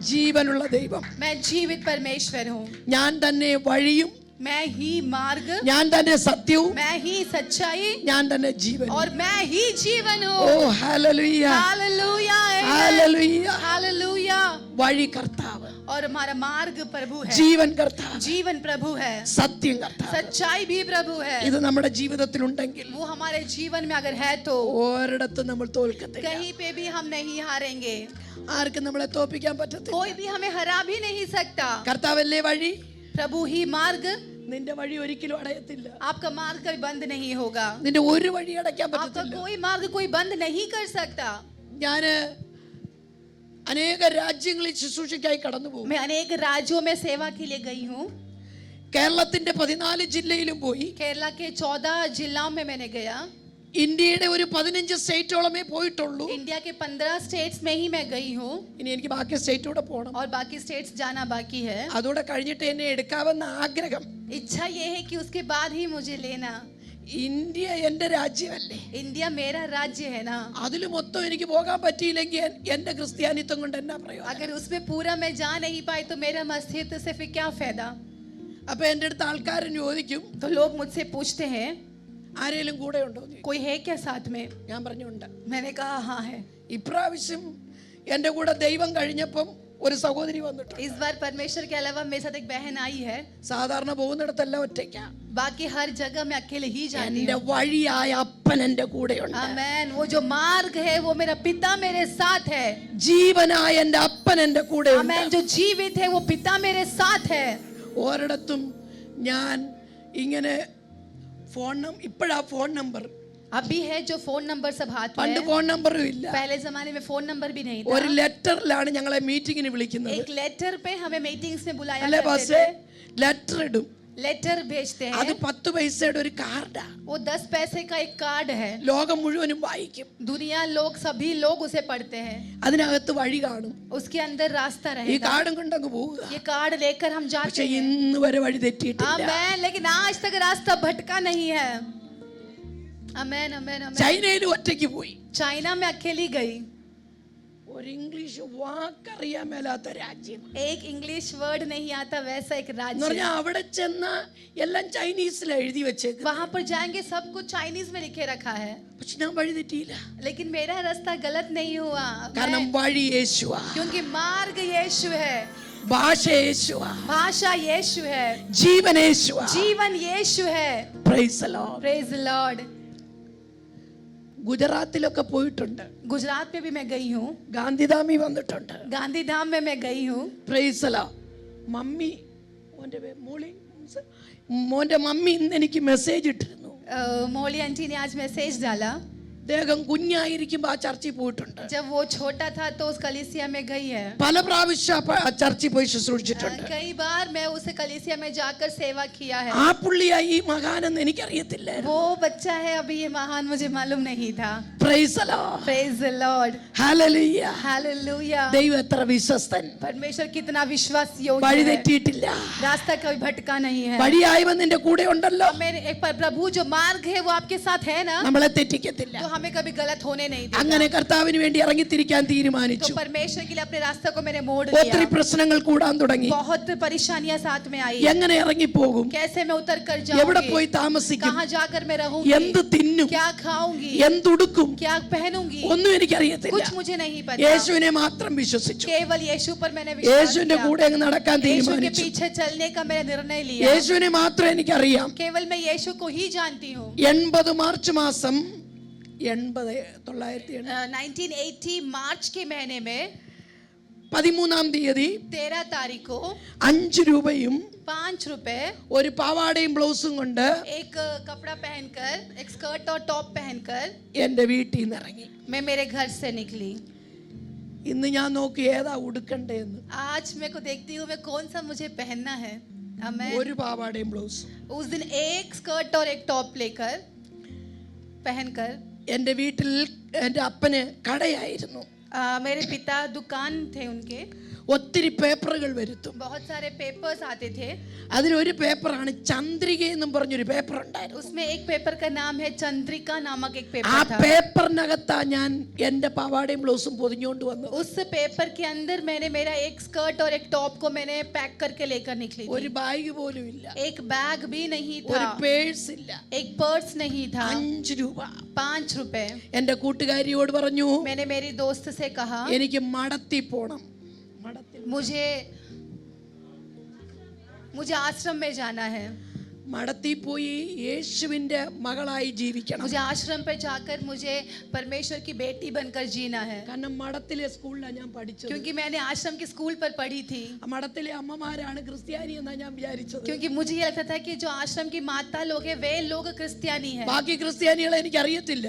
ജീവനുള്ള ദൈവം. मैं जीवित परमेश्वर हूँ। ഞാൻ തന്നെ വഴിയും, मैं ही मार्ग, ഞാൻ തന്നെ സത്യവും, मैं ही सच्चाई ഞാൻ തന്നെ ജീവൻ. और मैं ही जीवन ഓ हूँ। ഹല്ലേലൂയ. हालेलुया। ഹല്ലേലൂയ. हालेलुया। വഴി കർത്താവ്, और हमारा मार्ग प्रभु है, ജീവൻ കർത്താവ്, जीवन प्रभु है, സത്യം കർത്താവ്. सच्चाई भी प्रभु है। ഇത് നമ്മുടെ ജീവിതത്തിൽ ഉണ്ടെങ്കിൽ वो हमारे जीवन में अगर है तो ഒരിടത്തും നമ്മൾ തോൽക്കത്തില്ല. कहीं पे भी हम नहीं हारेंगे। ആർക്കും നമ്മളെ തോൽപ്പിക്കാൻ പറ്റത്തില്ല. कोई भी हमें हरा भी नहीं सकता। കർത്താവല്ലേ വഴി. प्रभु ही मार्ग, നിന്റെ വഴി ഒരിക്കലും അടയത്തില്ല. आपका मार्ग कभी बंद नहीं होगा। നിന്റെ ഒരു വഴി അടയ്ക്കാൻ आपका പറ്റത്തില്ല. कोई मार्ग कोई बंद नहीं कर सकता। ഞാന് അനേക രാജ്യങ്ങളിൽ ശുശ്രൂഷയ്ക്കായി കടന്നു പോകും. मैं अनेक राज्यों में सेवा के लिए गई हूँ। കേരളത്തിന്റെ 14 ജില്ലയിലും പോയി. केरला के 14 जिलों में मैंने गया। ഇന്ത്യയുടെ ഒരു 15 സ്റ്റേറ്റോളമേ പോയിട്ടുള്ളൂ. इंडिया के 15 स्टेट्स में ही मैं गई हूँ ഇനി എനിക്ക് ബാക്കി സ്റ്റേറ്റൂടെ പോകണം. और बाकी स्टेट्स जाना बाकी है। അതോടെ കഴിഞ്ഞിട്ട് എന്നെ എടുക്കാമെന്ന ആഗ്രഹം. इच्छा ये है कि उसके बाद ही मुझे लेना। ഇന്ത്യ എന്റെ രാജ്യമല്ലേ. इंडिया मेरा राज्य है ना। അതിൽ മൊത്തം എനിക്ക് പോകാൻ പറ്റിയില്ലെങ്കിൽ എന്റെ ക്രിസ്ത്യാനിത്വം കൊണ്ട് എന്നാ പ്രയോജനം? अगर उसमें पूरा मैं जा नहीं पाई तो मेरा मसीहियत से फिर क्या फायदा। അപ്പൊ എന്റെ അടുത്ത് ആൾക്കാരൻ ചോദിക്കും, तो लोग मुझसे पूछते हैं ആരെങ്കിലും കൂടെ ഉണ്ടോ? कोई है क्या साथ में। ഞാൻ പറഞ്ഞുണ്ട്. मैंने कहा हाँ है। ഇപ്രാവശ്യം എന്റെ കൂടെ ദൈവം കഴിഞ്ഞപ്പം ഒരു സഹോദരി വന്നിട്ടുണ്ട്. इस बार परमेश्वर के अलावा मेरे साथ एक बहन आई है। സാധാരണ പോകുന്നിടത്തെല്ലാം ഒറ്റയ്ക്കാ. बाकी हर जगह मैं अकेले ही जाती എന്റെ हूँ। വഴിയായ അപ്പൻ എന്റെ കൂടെയുണ്ട്. आमेन। वो जो मार्ग है वो मेरा पिता मेरे साथ है। ജീവനായ എന്റെ അപ്പൻ എന്റെ കൂടെയുണ്ട്. आमेन। जो जीवित है वो पिता मेरे साथ है। ഒരിടത്തും ഞാൻ ഇങ്ങനെ ഇപ്പോഴാ ഫോൺ നമ്പർ. अभी है जो फोन नंबर सब हाथ में പണ്ട് है। ഫോൺ നമ്പറും ഇല്ല. पहले जमाने में फोन नंबर भी नहीं ഒരു था। ലെറ്ററിലാണ് ഞങ്ങളെ മീറ്റിങ്ങിന് വിളിക്കുന്നത്. एक लेटर पे हमें मीटिंग्स में बुलाया അല്ലേ करते ബസ്സേ? थे। ലെറ്റർ ഇടും. लेटर भेजते അത് हैं। 10 പൈസയുടെ ഒരു കാർഡാ. वो 10 पैसे का एक कार्ड है। ലോകം മുഴുവനും വായിക്കും. दुनिया लोग सभी लोग उसे पढ़ते हैं। അതിനകത്ത് വഴി കാണും. उसके अंदर रास्ता ഈ रहेगा। കാർഡും കൊണ്ടങ്ങ് പോവുക. ये कार्ड लेकर हम जाते പക്ഷെ हैं। ഇന്ന് വരെ വഴി തെറ്റിയിട്ടില്ല. आमेन। लेकिन आज तक रास्ता भटका नहीं है। आमेन आमेन आमेन। ചൈനയിൽ ഒറ്റയ്ക്ക് പോയി. चाइना में अकेली गई। ഒരു ഇംഗ്ലീഷ് വാക്കറിയാൻ മേലാത്ത രാജ്യം. एक इंग्लिश वर्ड नहीं आता वैसा एक എന്ന് राज्य। പറഞ്ഞാൽ അവിടെ ചെന്ന എല്ലാം ചൈനീസിലാണ് എഴുതി വെച്ചേക്കുന്നത്. वहां पर जाएंगे सब कुछ चाइनीज में लिखे रखा है। പക്ഷെ ഞാൻ വഴി തെറ്റിയില്ല. लेकिन मेरा रास्ता गलत नहीं हुआ। കാരണം आमेन। വഴി യേശുവാ, क्योंकि मार्ग यीशु है, ഭാഷ യേശുവാ, भाषा यीशु है, ജീവൻ യേശുവാ. जीवन यीशु है। Praise the Lord. Praise Lord. ഗുജറാത്തിലൊക്കെ പോയിട്ടുണ്ട്. गुजरात में भी मैं गई हूँ। ഗാന്ധിധാമി വന്നിട്ടുണ്ട്. गांधी धाम में मैं गई हूँ। Praise the Lord. മമ്മി മോന്റെ മമ്മി ഇന്ന് എനിക്ക് മെസ്സേജ് ഇട്ടിരുന്നു. मोली आंटी ने आज मैसेज डाला। അദ്ദേഹം കുഞ്ഞായിരിക്കുമ്പോ ആ ചർച്ചിൽ പോയിട്ടുണ്ട്. जब वो छोटा था तो उस कलीसिया में गई है। പല പ്രാവശ്യം ആ ചർച്ചിൽ പോയി ശുശ്രൂഷിച്ചിട്ടുണ്ട്. कई बार मैं उस कलीसिया में जाकर सेवा किया है। ആ പുള്ളിയായി ഈ മഹാനെന്ന് എനിക്കറിയത്തില്ല. वो बच्चा है अभी ये महान मुझे मालूम नहीं था। Praise the Lord. Praise the Lord. Hallelujah. Hallelujah. ദൈവം എത്ര വിശ്വസ്തൻ. परमेश्वर कितना विश्वास വഴി योग्य है। തെറ്റിയിട്ടില്ല. रास्ता कभी भटका नहीं है। വഴിയായവൻ നിന്റെ കൂടെ ഉണ്ടല്ലോ. मेरे एक प्रभु जो मार्ग है वो आपके साथ है ना। നമ്മളെ തെറ്റിക്കത്തില്ല. तो हमें कभी गलत होने नहीं देगा। അങ്ങനെ കർത്താവിന് വേണ്ടി ഇറങ്ങിത്തിരിക്കാൻ तो തീരുമാനിച്ചു. परमेश्वर के लिए अपने रास्ते को मैंने मोड़ ഒത്തിരി लिया। പ്രശ്നങ്ങൾ കൂടാൻ തുടങ്ങി. बहुत परेशानियां साथ में आई। എങ്ങനെ ഇറങ്ങിപ്പോകും? कैसे मैं उतर कर എവിടെ പോയി जाऊंगी, താമസിക്കും? कहाँ जाकर मैं रहूंगी, എന്ത് തിന്നും? क्या खाऊंगी, എന്തുടുക്കും? क्या पहनूंगी, ഒന്നും എനിക്കറിയത്തില്ല. कुछ मुझे नहीं पता। യേശുവിനെ മാത്രം വിശ്വസിച്ചു. केवल यीशु पर मैंने विश्वास യേശുവിന്റെ किया। കൂടെ അങ്ങ് നടക്കാൻ यीशु के തീരുമാനിച്ചു. पीछे चलने का मैंने निर्णय लिया। യേശുവിനെ മാത്രം എനിക്കറിയാം. केवल मैं यीशु को ही जानती हूँ। 80 മാർച്ച് മാസം 1980 मार्च के महीने में 13-ാം തീയതി 13 तारीख को 5 രൂപയും 5 रुपए ഒരു പാവാടയും ബ്ലൗസും കൊണ്ട് एक कपड़ा पहनकर, एक स्कर्ट और टॉप पहनकर എൻ്റെ വീട്ടിൽ നിന്ന് ഇറങ്ങി. मैं मेरे घर से निकली. ഇന്ന് ഞാൻ നോക്കി ഏതാ ഉടുക്കണ്ടേന്ന്. आज मैं को देखती हूँ मैं कौन सा मुझे पहनना है. आमेन. ഒരു പാവാടയും ബ്ലൗസും. उस दिन एक स्कर्ट और एक टॉप लेकर पहनकर എൻ്റെ വീട്ടിൽ എൻ്റെ അപ്പന് കടയായിരുന്നു. मेरे पिता दुकान थे उनके. ഒത്തിരി പേപ്പറുകൾ വരുത്തും. बहुत सारे पेपर्स आते थे. അതിലൊരു പേപ്പറാണ് ചന്ദ്രിക എന്നും പറഞ്ഞൊരു പേപ്പർ ഉണ്ടായിരുന്നു. उसमें एक पेपर का नाम है चंद्रिका नामक एक ആ पेपर था. പേപ്പറിനകത്താ ഞാൻ എൻ്റെ പാവാടയും ബ്ലൗസും പൊതിഞ്ഞുകൊണ്ട് വന്നു. उस पेपर के अंदर मैंने मेरा एक स्कर्ट और एक टॉप को मैंने पैक करके लेकर निकली ഒരു थी. ബാഗ് പോലും ഇല്ല, एक बैग भी नहीं ഒരു था, പേഴ്സ് ഇല്ല. एक पर्स नहीं था. 5 രൂപ. 5 रुपए. എൻ്റെ കൂട്ടുകാരിയോട് പറഞ്ഞു, मैंने मेरी दोस्त से कहा എനിക്ക് മടത്തി പോണം. मुझे आश्रम में जाना है. മടത്തി പോയി യേശുവിന്റെ മകളായി ജീവിക്കണം. मुझे आश्रम पे जाकर मुझे परमेश्वर की बेटी बनकर जीना है. കാരണം മടത്തിലെ സ്കൂളിലാണ് ഞാൻ പഠിച്ചത്. क्योंकि मैंने आश्रम की स्कूल पर पढ़ी थी. മടത്തിലെ അമ്മമാരാണ് ക്രിസ്ത്യാനി എന്നാ ഞാൻ വിചാരിച്ചത്. क्योंकि मुझे ये लगता था कि जो आश्रम की माता लोग हैं वे लोग क्रिस्तियानी है. ബാക്കി ക്രിസ്ത്യാനികളെ എനിക്ക് അറിയത്തില്ല.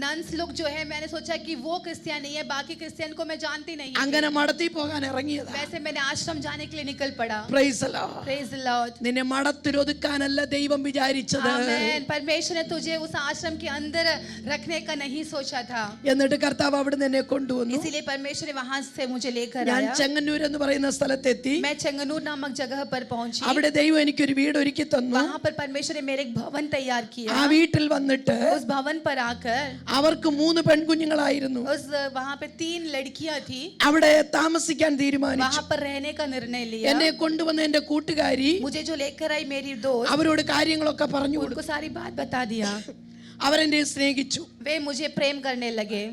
नन्स लोग जो है मैंने सोचा कि वो क्रिस्तियानी है, बाकी क्रिश्चियन को मैं जानती नहीं थी. അങ്ങനെ മടത്തി പോകാൻ ഇറങ്ങിയതാ. वैसे मैंने आश्रम जाने के लिए निकल पड़ा. Praise the Lord. Praise the Lord. നിന്നെ മടത്തിലൊതുക്കാനല്ല ദൈവം വിചാരിച്ചത്. आमेन. परमेश्वर ने तुझे उस आश्रम के अंदर रखने का नहीं सोचा था. എന്നിട്ട് കർത്താവ് അവിടെ നിന്നെ കൊണ്ടുവന്നു. इसीलिए परमेश्वर ने वहां से मुझे लेकर ഞാൻ आया. ചെങ്ങന്നൂർ എന്ന് പറയുന്ന സ്ഥലത്തെത്തി. मैं चेंगनूर नामक जगह पर पहुंची. അവിടെ ദൈവം എനിക്കൊരു വീട് ഒരുക്കി തന്നു. वहां पर परमेश्वर ने मेरे एक भवन तैयार किया. ആ വീട്ടിൽ വന്നിട്ട് उस भवन पर आकर അവർക്ക് 3 പെൺകുഞ്ഞുങ്ങളായിരുന്നു. उस वहां पे 3 लड़कियां थी. അവിടെ താമസിക്കാൻ തീരുമാനിച്ചു. वहां पर रहने का निर्णय लिया. എന്നെ കൊണ്ടുവന്ന എൻ്റെ കൂട്ടുകാരി मुझे जो लेकर आई मेरी दोस्त അവരോട് കാര്യങ്ങളൊക്കെ പറഞ്ഞു കൊടുത്തു. उनको सारी बात बता दिया. അവരെന്നെ സ്നേഹിച്ചു. वे मुझे प्रेम करने लगे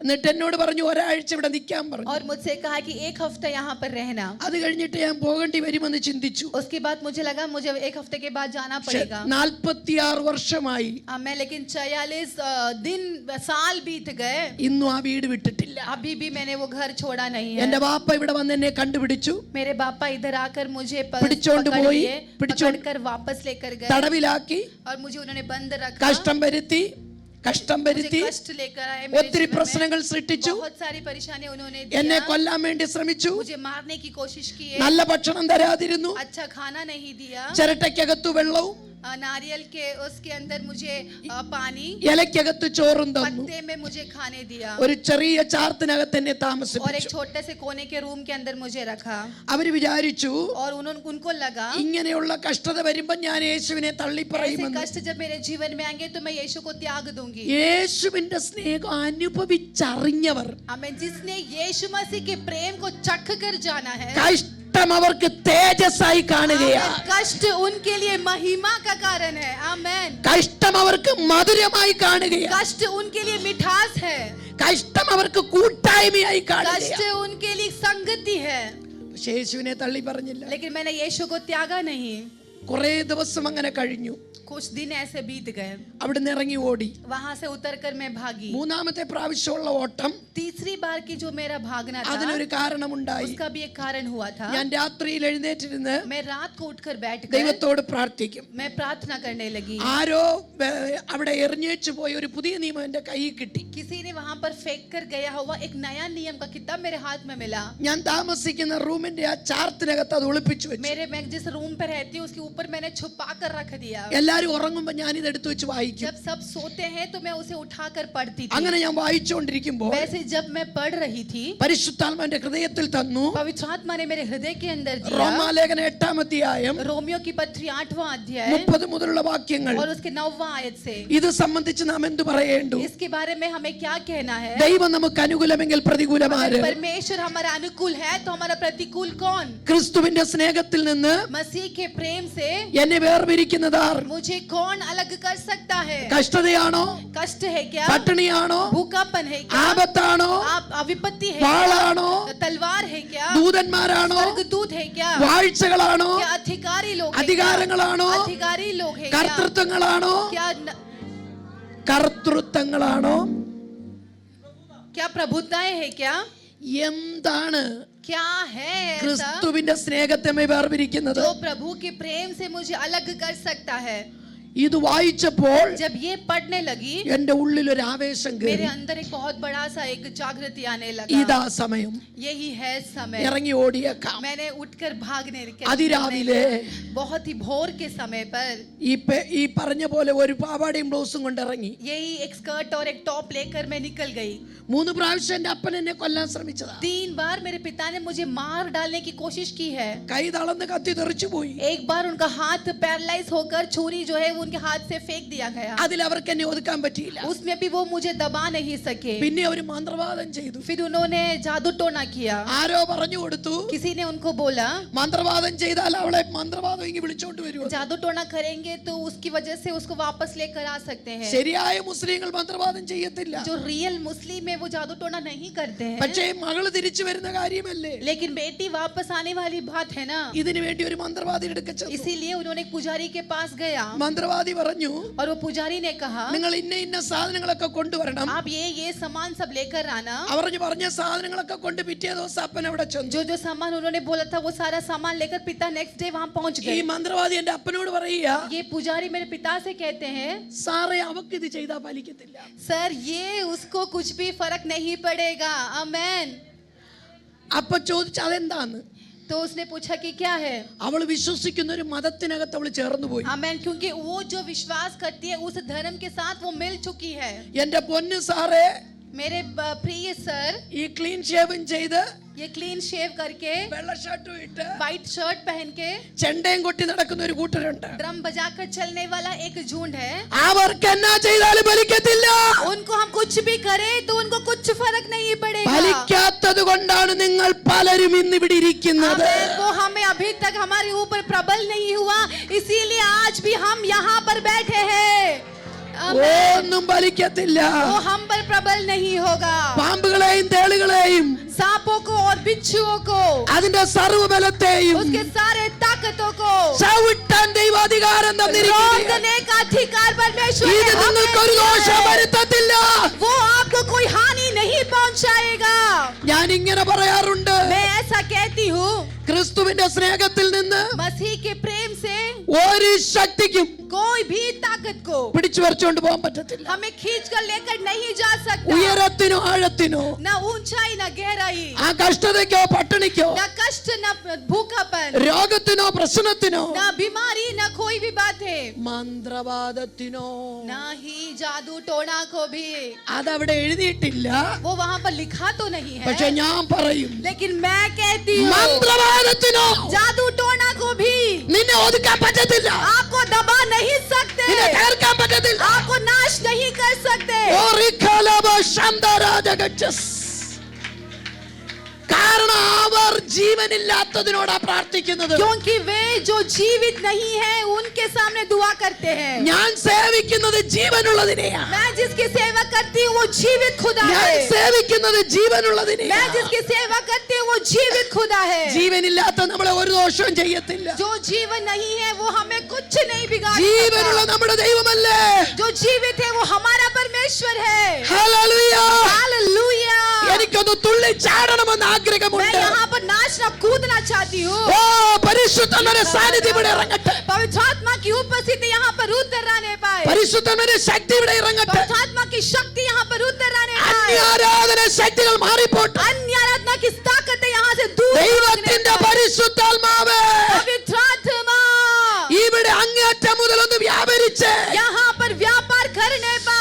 എന്നിട്ട് എന്നോട് പറഞ്ഞു ഒരാഴ്ച ഇവിടെ നിൽക്കാൻ പറഞ്ഞു. और मुझसे कहा कि एक हफ्ता यहाँ पर रहना. അത് കഴിഞ്ഞിട്ട് ഞാൻ പോകേണ്ടി വരുമെന്ന് ചിന്തിച്ചു. उसके बाद मुझे लगा मुझे एक हफ्ते के बाद जाना पड़ेगा. 46 വർഷമായി मैं लेकिन 46 दिन साल बीत गए. ഇന്നും ആ വീട് വിട്ടിട്ടില്ല. अभी भी मैंने वो घर छोड़ा नहीं है. എൻ്റെ വാപ്പ ഇവിടെ വന്ന് എന്നെ കണ്ടുപിടിച്ചു. मेरे पापा इधर आकर मुझे പിടിച്ചോണ്ട് പോയി, पकड़कर वापस लेकर गए തടവിലാക്കി, और मुझे उन्होंने बंद रखा. കഷ്ടം വരുത്തി, कष्ट लेकर आए. ഒത്തിരി പ്രശ്നങ്ങൾ സൃഷ്ടിച്ചു. बहुत सारी परेशानियां उन्होंने എന്നെ दिया. കൊല്ലാൻ വേണ്ടി ശ്രമിച്ചു. मुझे मारने की कोशिश की है. നല്ല ഭക്ഷണം തരാതിരുന്നു. अच्छा खाना नहीं दिया. ചിരട്ടയ്ക്കകത്തു വെള്ളവും नारियल के उसके अंदर मुझे पानी, ഇലയ്ക്കകത്ത് ചോറും തന്നു. पत्ते में मुझे खाने दिया ഒരു ചെറിയ ചാർത്തിനകത്ത് എന്നെ और एक താമസിപ്പിച്ചു. छोटे से कोने के रूम के अंदर मुझे रखा. അവര് വിചാരിച്ചു और उनको लगा ഇങ്ങനെയുള്ള കഷ്ടത വരുമ്പോൾ ഞാൻ യേശുവിനെ ऐसे തള്ളിപ്പറയുമെന്ന്. कष्ट जब मेरे जीवन में आएंगे तो मैं यीशु को त्याग दूंगी. യേശുവിന്റെ സ്നേഹം അനുഭവിച്ചറിഞ്ഞവർ, हमें जिसने यीशु मसीह के प्रेम को चख कर जाना है, കഷ്ടം അവർക്ക് തേജസ്സായി കാണുകയാണ്. कष्ट उनके लिए महिमा का कारण है. आमेन. കഷ്ടം അവർക്ക് മധുരമായി കാണുകയാണ്. कष्ट उनके लिए मिठास है. കഷ്ടം അവർക്ക് കൂട്ടായ്മയായി कष्ट കാണുകയാണ്. उनके लिए संगति है. പക്ഷേ യേശുവിനെ തള്ളി പറഞ്ഞില്ല. लेकिन मैंने यीशु को त्यागा नहीं. കുറെ ദിവസം അങ്ങനെ കഴിഞ്ഞു. कुछ दिन ऐसे बीत गए. അവിടുന്ന് ഇറങ്ങി ഓടി. वहां से उतरकर मैं भागी. മൂന്നാമത്തെ പ്രാവശ്യമുള്ള ഓട്ടം, तीसरी बार की जो मेरा भागना था അതിനൊരു കാരണമുണ്ടായി. उसका भी एक कारण हुआ था. ഞാൻ രാത്രിയിൽ എഴുന്നേറ്റിരുന്ന് मैं रात को उठकर बैठकर ദൈവത്തോട് പ്രാർത്ഥിക്കും. मैं प्रार्थना करने लगी. ആരോ അവിടെ എറിഞ്ഞേച്ചു പോയ ഒരു പുതിയ നിയമം എന്റെ കയ്യിൽ കിട്ടി. किसी ने वहां पर फेंक कर गया हुआ एक नया नियम का किताब मेरे हाथ में मिला. ഞാൻ താമസിക്കുന്ന റൂമിന്റെ ആ ചാർത്തിനകത്ത് അത് ഒളിപ്പിച്ചു വെച്ചു. मैं जिस रूम पर रहती हूँ उसके ऊपर मैंने छुपा कर रख दिया. എല്ലാരും ഉറങ്ങുമ്പോൾ ഞാൻ ഇത് എടുത്തു വെച്ച് വായിക്കും. जब सब सोते हैं तो मैं उसे उठाकर पढ़ती थी. അങ്ങനെ ഞാൻ വായിച്ചുകൊണ്ടിരിക്കുമ്പോൾ वैसे जब मैं पढ़ रही थी പരിശുദ്ധാത്മാ എന്റെ ഹൃദയത്തിൽ തന്നു. पवित्र आत्मा ने मेरे हृदय के अंदर दिया റോമാലേഖനം 8-ാം അധ്യായം रोमियो की पत्री 8वां अध्याय 30 മുതലുള്ള വാക്യങ്ങൾ. और उसके 9वां आयत से. ഇത് സംബന്ധിച്ച് നാം എന്തു പറയേണ്ടു? इसके बारे में हमें क्या कहना है? ദൈവം നമുക്ക് അനുകൂലമെങ്കിൽ പ്രതികൂലമാര്? परमेश्वर हमारा अनुकूल है तो हमारा प्रतिकूल कौन? ക്രിസ്തുവിന്റെ സ്നേഹത്തിൽ നിന്ന് मसीह के प्रेम से എന്നെ വേർപിരിക്കുന്നതാർ? मुझे कौन अलग कर सकता है? കഷ്ടതയാണോ? कष्ट है क्या? പട്ടിണിയാണോ? भूखापन है क्या? ആപത്താണോ? आप विपत्ति है വാളാണോ? क्या? तलवार है क्या? ദൂതന്മാരാണോ? स्वर्गदूत है क्या? വാഴ്ചകളാണോ? क्या अधिकारी लोग हैं क्या? അധികാരങ്ങളാണോ? अधिकारी लोग हैं क्या? കർത്തൃത്വങ്ങളാണോ? क्या കർത്തൃത്വങ്ങളാണോ? क्या प्रभुताएं है? क्या എന്താണ് क्या है ऐसा ക്രിസ്തുവിന്റെ സ്നേഹത്തെ വേർപിരിക്കുന്നത്? जो प्रभु के प्रेम से मुझे अलग कर सकता है? ഇത് വായിച്ചപ്പോൾ जब ये पढ़ने लगी എന്റെ ഉള്ളിൽ ഒരു ആവേശം मेरे കയറി. अंदर एक बहुत बड़ा सा एक जागृति आने लगा. ഇതാ സമയം, यही है समय. ഇറങ്ങി ഓടിയേക്കാം. मैंने उठकर भागने അതിരാവിലെ बहुत ही भोर के समय पर ഈ പറഞ്ഞ പോലെ ഒരു പാവാടയും ബ്ലൗസും കൊണ്ട് ഇറങ്ങി. यही एक स्कर्ट और एक टॉप लेकर मैं निकल गई. 3 പ്രാവശ്യം എന്റെ അപ്പൻ എന്നെ കൊല്ലാൻ ശ്രമിച്ചതാ. 3 बार मेरे पिता ने मुझे मार डालने की कोशिश की है. കൈ തളർന്ന് കത്തി തെറിച്ചു പോയി. एक बार उनका हाथ पैरालाइज होकर छुरी जो है वो उनके हाथ से फेंक दिया गया. അതിൽ അവർക്ക് എന്നെ ഒതുക്കാൻ പറ്റിയില്ല. उसमें भी वो मुझे दबा नहीं सके. പിന്നെ അവർ മന്ത്രവാദം ചെയ്തു. फिर उन्होंने जादू टोना किया. ആരോ പറഞ്ഞു കൊടുത്തു, किसी ने उनको बोला മന്ത്രവാദം ചെയ്താൽ അവളെ മന്ത്രവാദം ഇങ്ങ് വിളിച്ചോണ്ട് വരുമോ? जादू टोना करेंगे तो उसकी वजह से उसको वापस लेकर आ सकते हैं. ശരിയായ മുസ്ലിങ്ങൾ മന്ത്രവാദം ചെയ്യത്തില്ല. जो रियल मुस्लिम है वो जादू टोना नहीं करते हैं. പക്ഷേ മകള് തിരിച്ചു വരുന്ന കാര്യമല്ലേ? लेकिन बेटी वापस आने वाली बात है ना. ഇതിനു വേണ്ടി ഒരു മന്ത്രവാദി എടുക്ക ചെന്നു. इसीलिए उन्होंने एक पुजारी के पास गया മന്ത്രവാദി പറഞ്ഞു, और वो पुजारी ने कहा നിങ്ങൾ ഇന്ന ഇന്ന സാധനങ്ങളൊക്കെ കൊണ്ടുവരണം. आप ये सामान सब लेकर आना. അവർ പറഞ്ഞ സാധനങ്ങളൊക്കെ കൊണ്ട് പിറ്റേ ദിവസം അപ്പൻ അവിടെ ചെന്നു. जो सामान उन्होंने बोला था वो सारा सामान लेकर पिता नेक्स्ट डे वहां पहुंच ഈ गए. മന്ത്രവാദി എന്റെ അപ്പനോട് പറയുക, ये पुजारी मेरे पिता से कहते हैं സാറേ അവക്ക് ഇത് ചെയ്താൽ ഫലിക്കത്തില്ല. सर ये उसको कुछ भी फर्क नहीं पड़ेगा. आमेन. അപ്പ ചോദിച്ചു അതെന്താന്ന്. तो उसने पूछा कि क्या है. അവൾ വിശ്വസിക്കുന്ന ഒരു മതത്തിനകത്ത് അവൾ ചേർന്നു പോയി. आमेन. क्योंकि वो जो विश्वास करती है उस धर्म के साथ वो मिल चुकी है. എന്റെ പൊന്നു സാറേ, मेरे प्रिय सर, ഈ ക്ലീൻ ഷേവും ചെയ്ത് ये क्लीन शेव करके വെള്ള ഷർട്ടും ഇട്ട് व्हाइट शर्ट पहन के ചെണ്ടയും കൊട്ടി നടക്കുന്ന ഒരു കൂട്ടരുണ്ട്. ड्रम बजाकर चलने वाला एक झुंड है. അവർക്ക് എന്നാ ചെയ്താലും ഫലിക്കത്തില്ല. उनको हम कुछ भी करें तो उनको कुछ फर्क नहीं पड़ेगा. ഫലിക്കാത്തത് കൊണ്ടാണ് നിങ്ങൾ പലരും ഇന്ന് ഇവിടെ ഇരിക്കുന്നത്. आमेन. वो हमें अभी तक हमारे ऊपर प्रबल नहीं हुआ, इसीलिए आज भी हम यहाँ पर बैठे हैं. आमेन. ഒന്നും ഫലിക്കത്തില്ല. वो हम पर प्रबल नहीं होगा. പാമ്പുകളെയും തേളുകളെയും सांपों को और बिच्छुओं को, അതിന്റെ സർവ്വബലത്തെയും उसके सारे ताकतों को ചവിട്ടാൻ ദൈവാധികാരം തന്നിരിക്കുന്നു. रोकने का अधिकार परमेश्वर ഇത് ने हमें നിങ്ങൾക്ക് ഒരു ദോഷം दिया है. വരുത്തത്തില്ല. वो आपको कोई हानि नहीं पहुंचाएगा. ഞാൻ ഇങ്ങനെ പറയാറുണ്ട്, मैं ऐसा कहती हूँ, ക്രിസ്തുവിന്റെ സ്നേഹത്തിൽ നിന്ന് मसीह के प्रेम से ഒരു ശക്തിക്കും कोई भी ताकत को പിടിച്ചു പറിച്ചുകൊണ്ട് പോകാൻ പറ്റത്തില്ല. हमें खींच कर लेकर नहीं जा सकता. ഉയരത്തിനോ ആഴത്തിനോ न ऊंचाई न गहराई, ആ കഷ്ടതയ്ക്കോ പട്ടിണിക്കോ न कष्ट न भूखापन, രോഗത്തിനോ പ്രശ്നത്തിനോ न बीमारी, न कोई भी बात है, മന്ത്രവാദത്തിനോ न ही जादू टोना को भी. അതവിടെ എഴുതിയിട്ടില്ല. वो वहाँ पर लिखा तो नहीं പക്ഷെ है, ഞാൻ പറയും, लेकिन मैं कहती हूँ മന്ത്രവാദത്തിനോ जादू टोना को भी നിന്നെ ഒതുക്കാൻ പറ്റത്തില്ല. आपको दबा नहीं सकते, നിന്നെ തീർക്കാൻ പറ്റത്തില്ല. आपको नाश नहीं कर सकते. കാരണം അവർ ജീവനില്ലാത്തതിനോടാ പ്രാർത്ഥിക്കുന്നത്. क्योंकि वे जो जीवित नहीं है उनके सामने दुआ करते हैं. ഞാൻ സേവിക്കുന്നത് ജീവനുള്ളതിനെയാ. मैं जिसकी सेवा करती हूँ वो जीवित खुदा ഞാൻ है. സേവിക്കുന്നത് ജീവനുള്ളതിനെയാ. मैं जिसकी सेवा करती हूँ वो जीवित खुदा है. ജീവനില്ലാത്ത നമ്മളെ ഒരു ദോഷവും ചെയ്യത്തില്ല. जो जीवन नहीं है वो हमें कुछ नहीं बिगाड़ ജീവനുള്ള सकता. നമ്മുടെ ദൈവമല്ലേ. जो जीवित है वो हमारा परमेश्वर है. ഹല്ലേലൂയ. हालेलुया. എനിക്കൊന്ന് തുള്ളി ചാടണമെന്ന് मैं ആഗ്രഹമുണ്ട്. यहाँ पर नाचना कूदना चाहती हूँ. ഓ പരിശുദ്ധന്റെ സാന്നിധ്യം ഇവിടെ ഇറങ്ങട്ടെ. पवित्र आत्मा की उपस्थिति यहाँ पर उतर आने पाए. പരിശുദ്ധന്റെ ശക്തി ഇവിടെ ഇറങ്ങട്ടെ. पवित्र आत्मा की शक्ति यहाँ पर उतर आने पाए. അന്യാരാധന ശക്തികൾ മാറിപ്പോട്ടെ. अन्य आराधना की ताकतें यहाँ से दूर ദൈവത്തിന്റെ പരിശുദ്ധാത്മാവ് पवित्र आत्मा ഇവിടെ അങ്ങേറ്റം മുതൽ ഒന്ന് വ്യാപരിച്ച് यहाँ पर व्यापार करने पाए.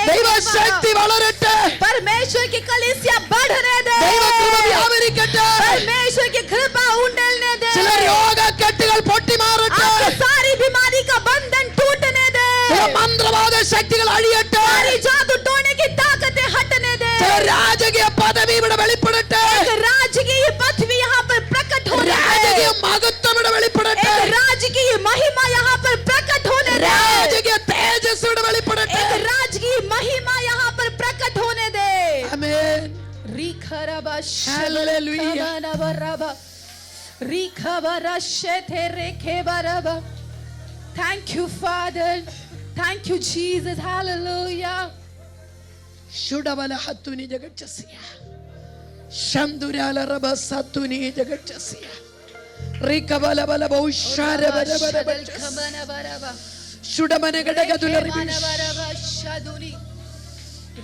ദൈവശക്തി വളരട്ടെ. परमेश्वर की कलीसिया बढ़ने दे. ദൈവകൃപ വ്യാപരിക്കട്ടെ. परमेश्वर की कृपा उंडेलने दे. ചില രോഗക്കെട്ടുകൾ പൊട്ടിമാറട്ടെ. आपको सारी बीमारी का बंधन टूटने दे. ചില മന്ത്രവാദ ശക്തികൾ അഴിയട്ടെ. सारी जादू टोने की ताकतें हटने दे. ചില രാജകീയ പദവി ഇവിടെ വെളിപ്പെടട്ടെ. एक राजकीय पदवी यहाँ पर प्रकट होने രാജകീയ दे. മഹത്വം ഇവിടെ വെളിപ്പെടട്ടെ. एक राजकीय महिमा यहाँ पर प्रकट होने दे. രാജകീയ തേജസ് ഇവിടെ വെളിപ്പെടട്ടെ. एक राजकीय महिमा यहाँ पर प्रकट होने दे. Rikaraba Hallelujah. Shabalabaraba. Rikabara Sheterekebaraba. Thank you, Father. Thank you, Jesus. Hallelujah. ശുഡബല ഹത്തുനി ജഗച്ചസിയ ശംദുരാല റബസത്തുനി ജഗച്ചസിയ റികബല ബല ബൗഷാര ബല ബല Kabanabaraba. ശുഡമന ഗടഗതുല Rekabanabaraba Shaduni.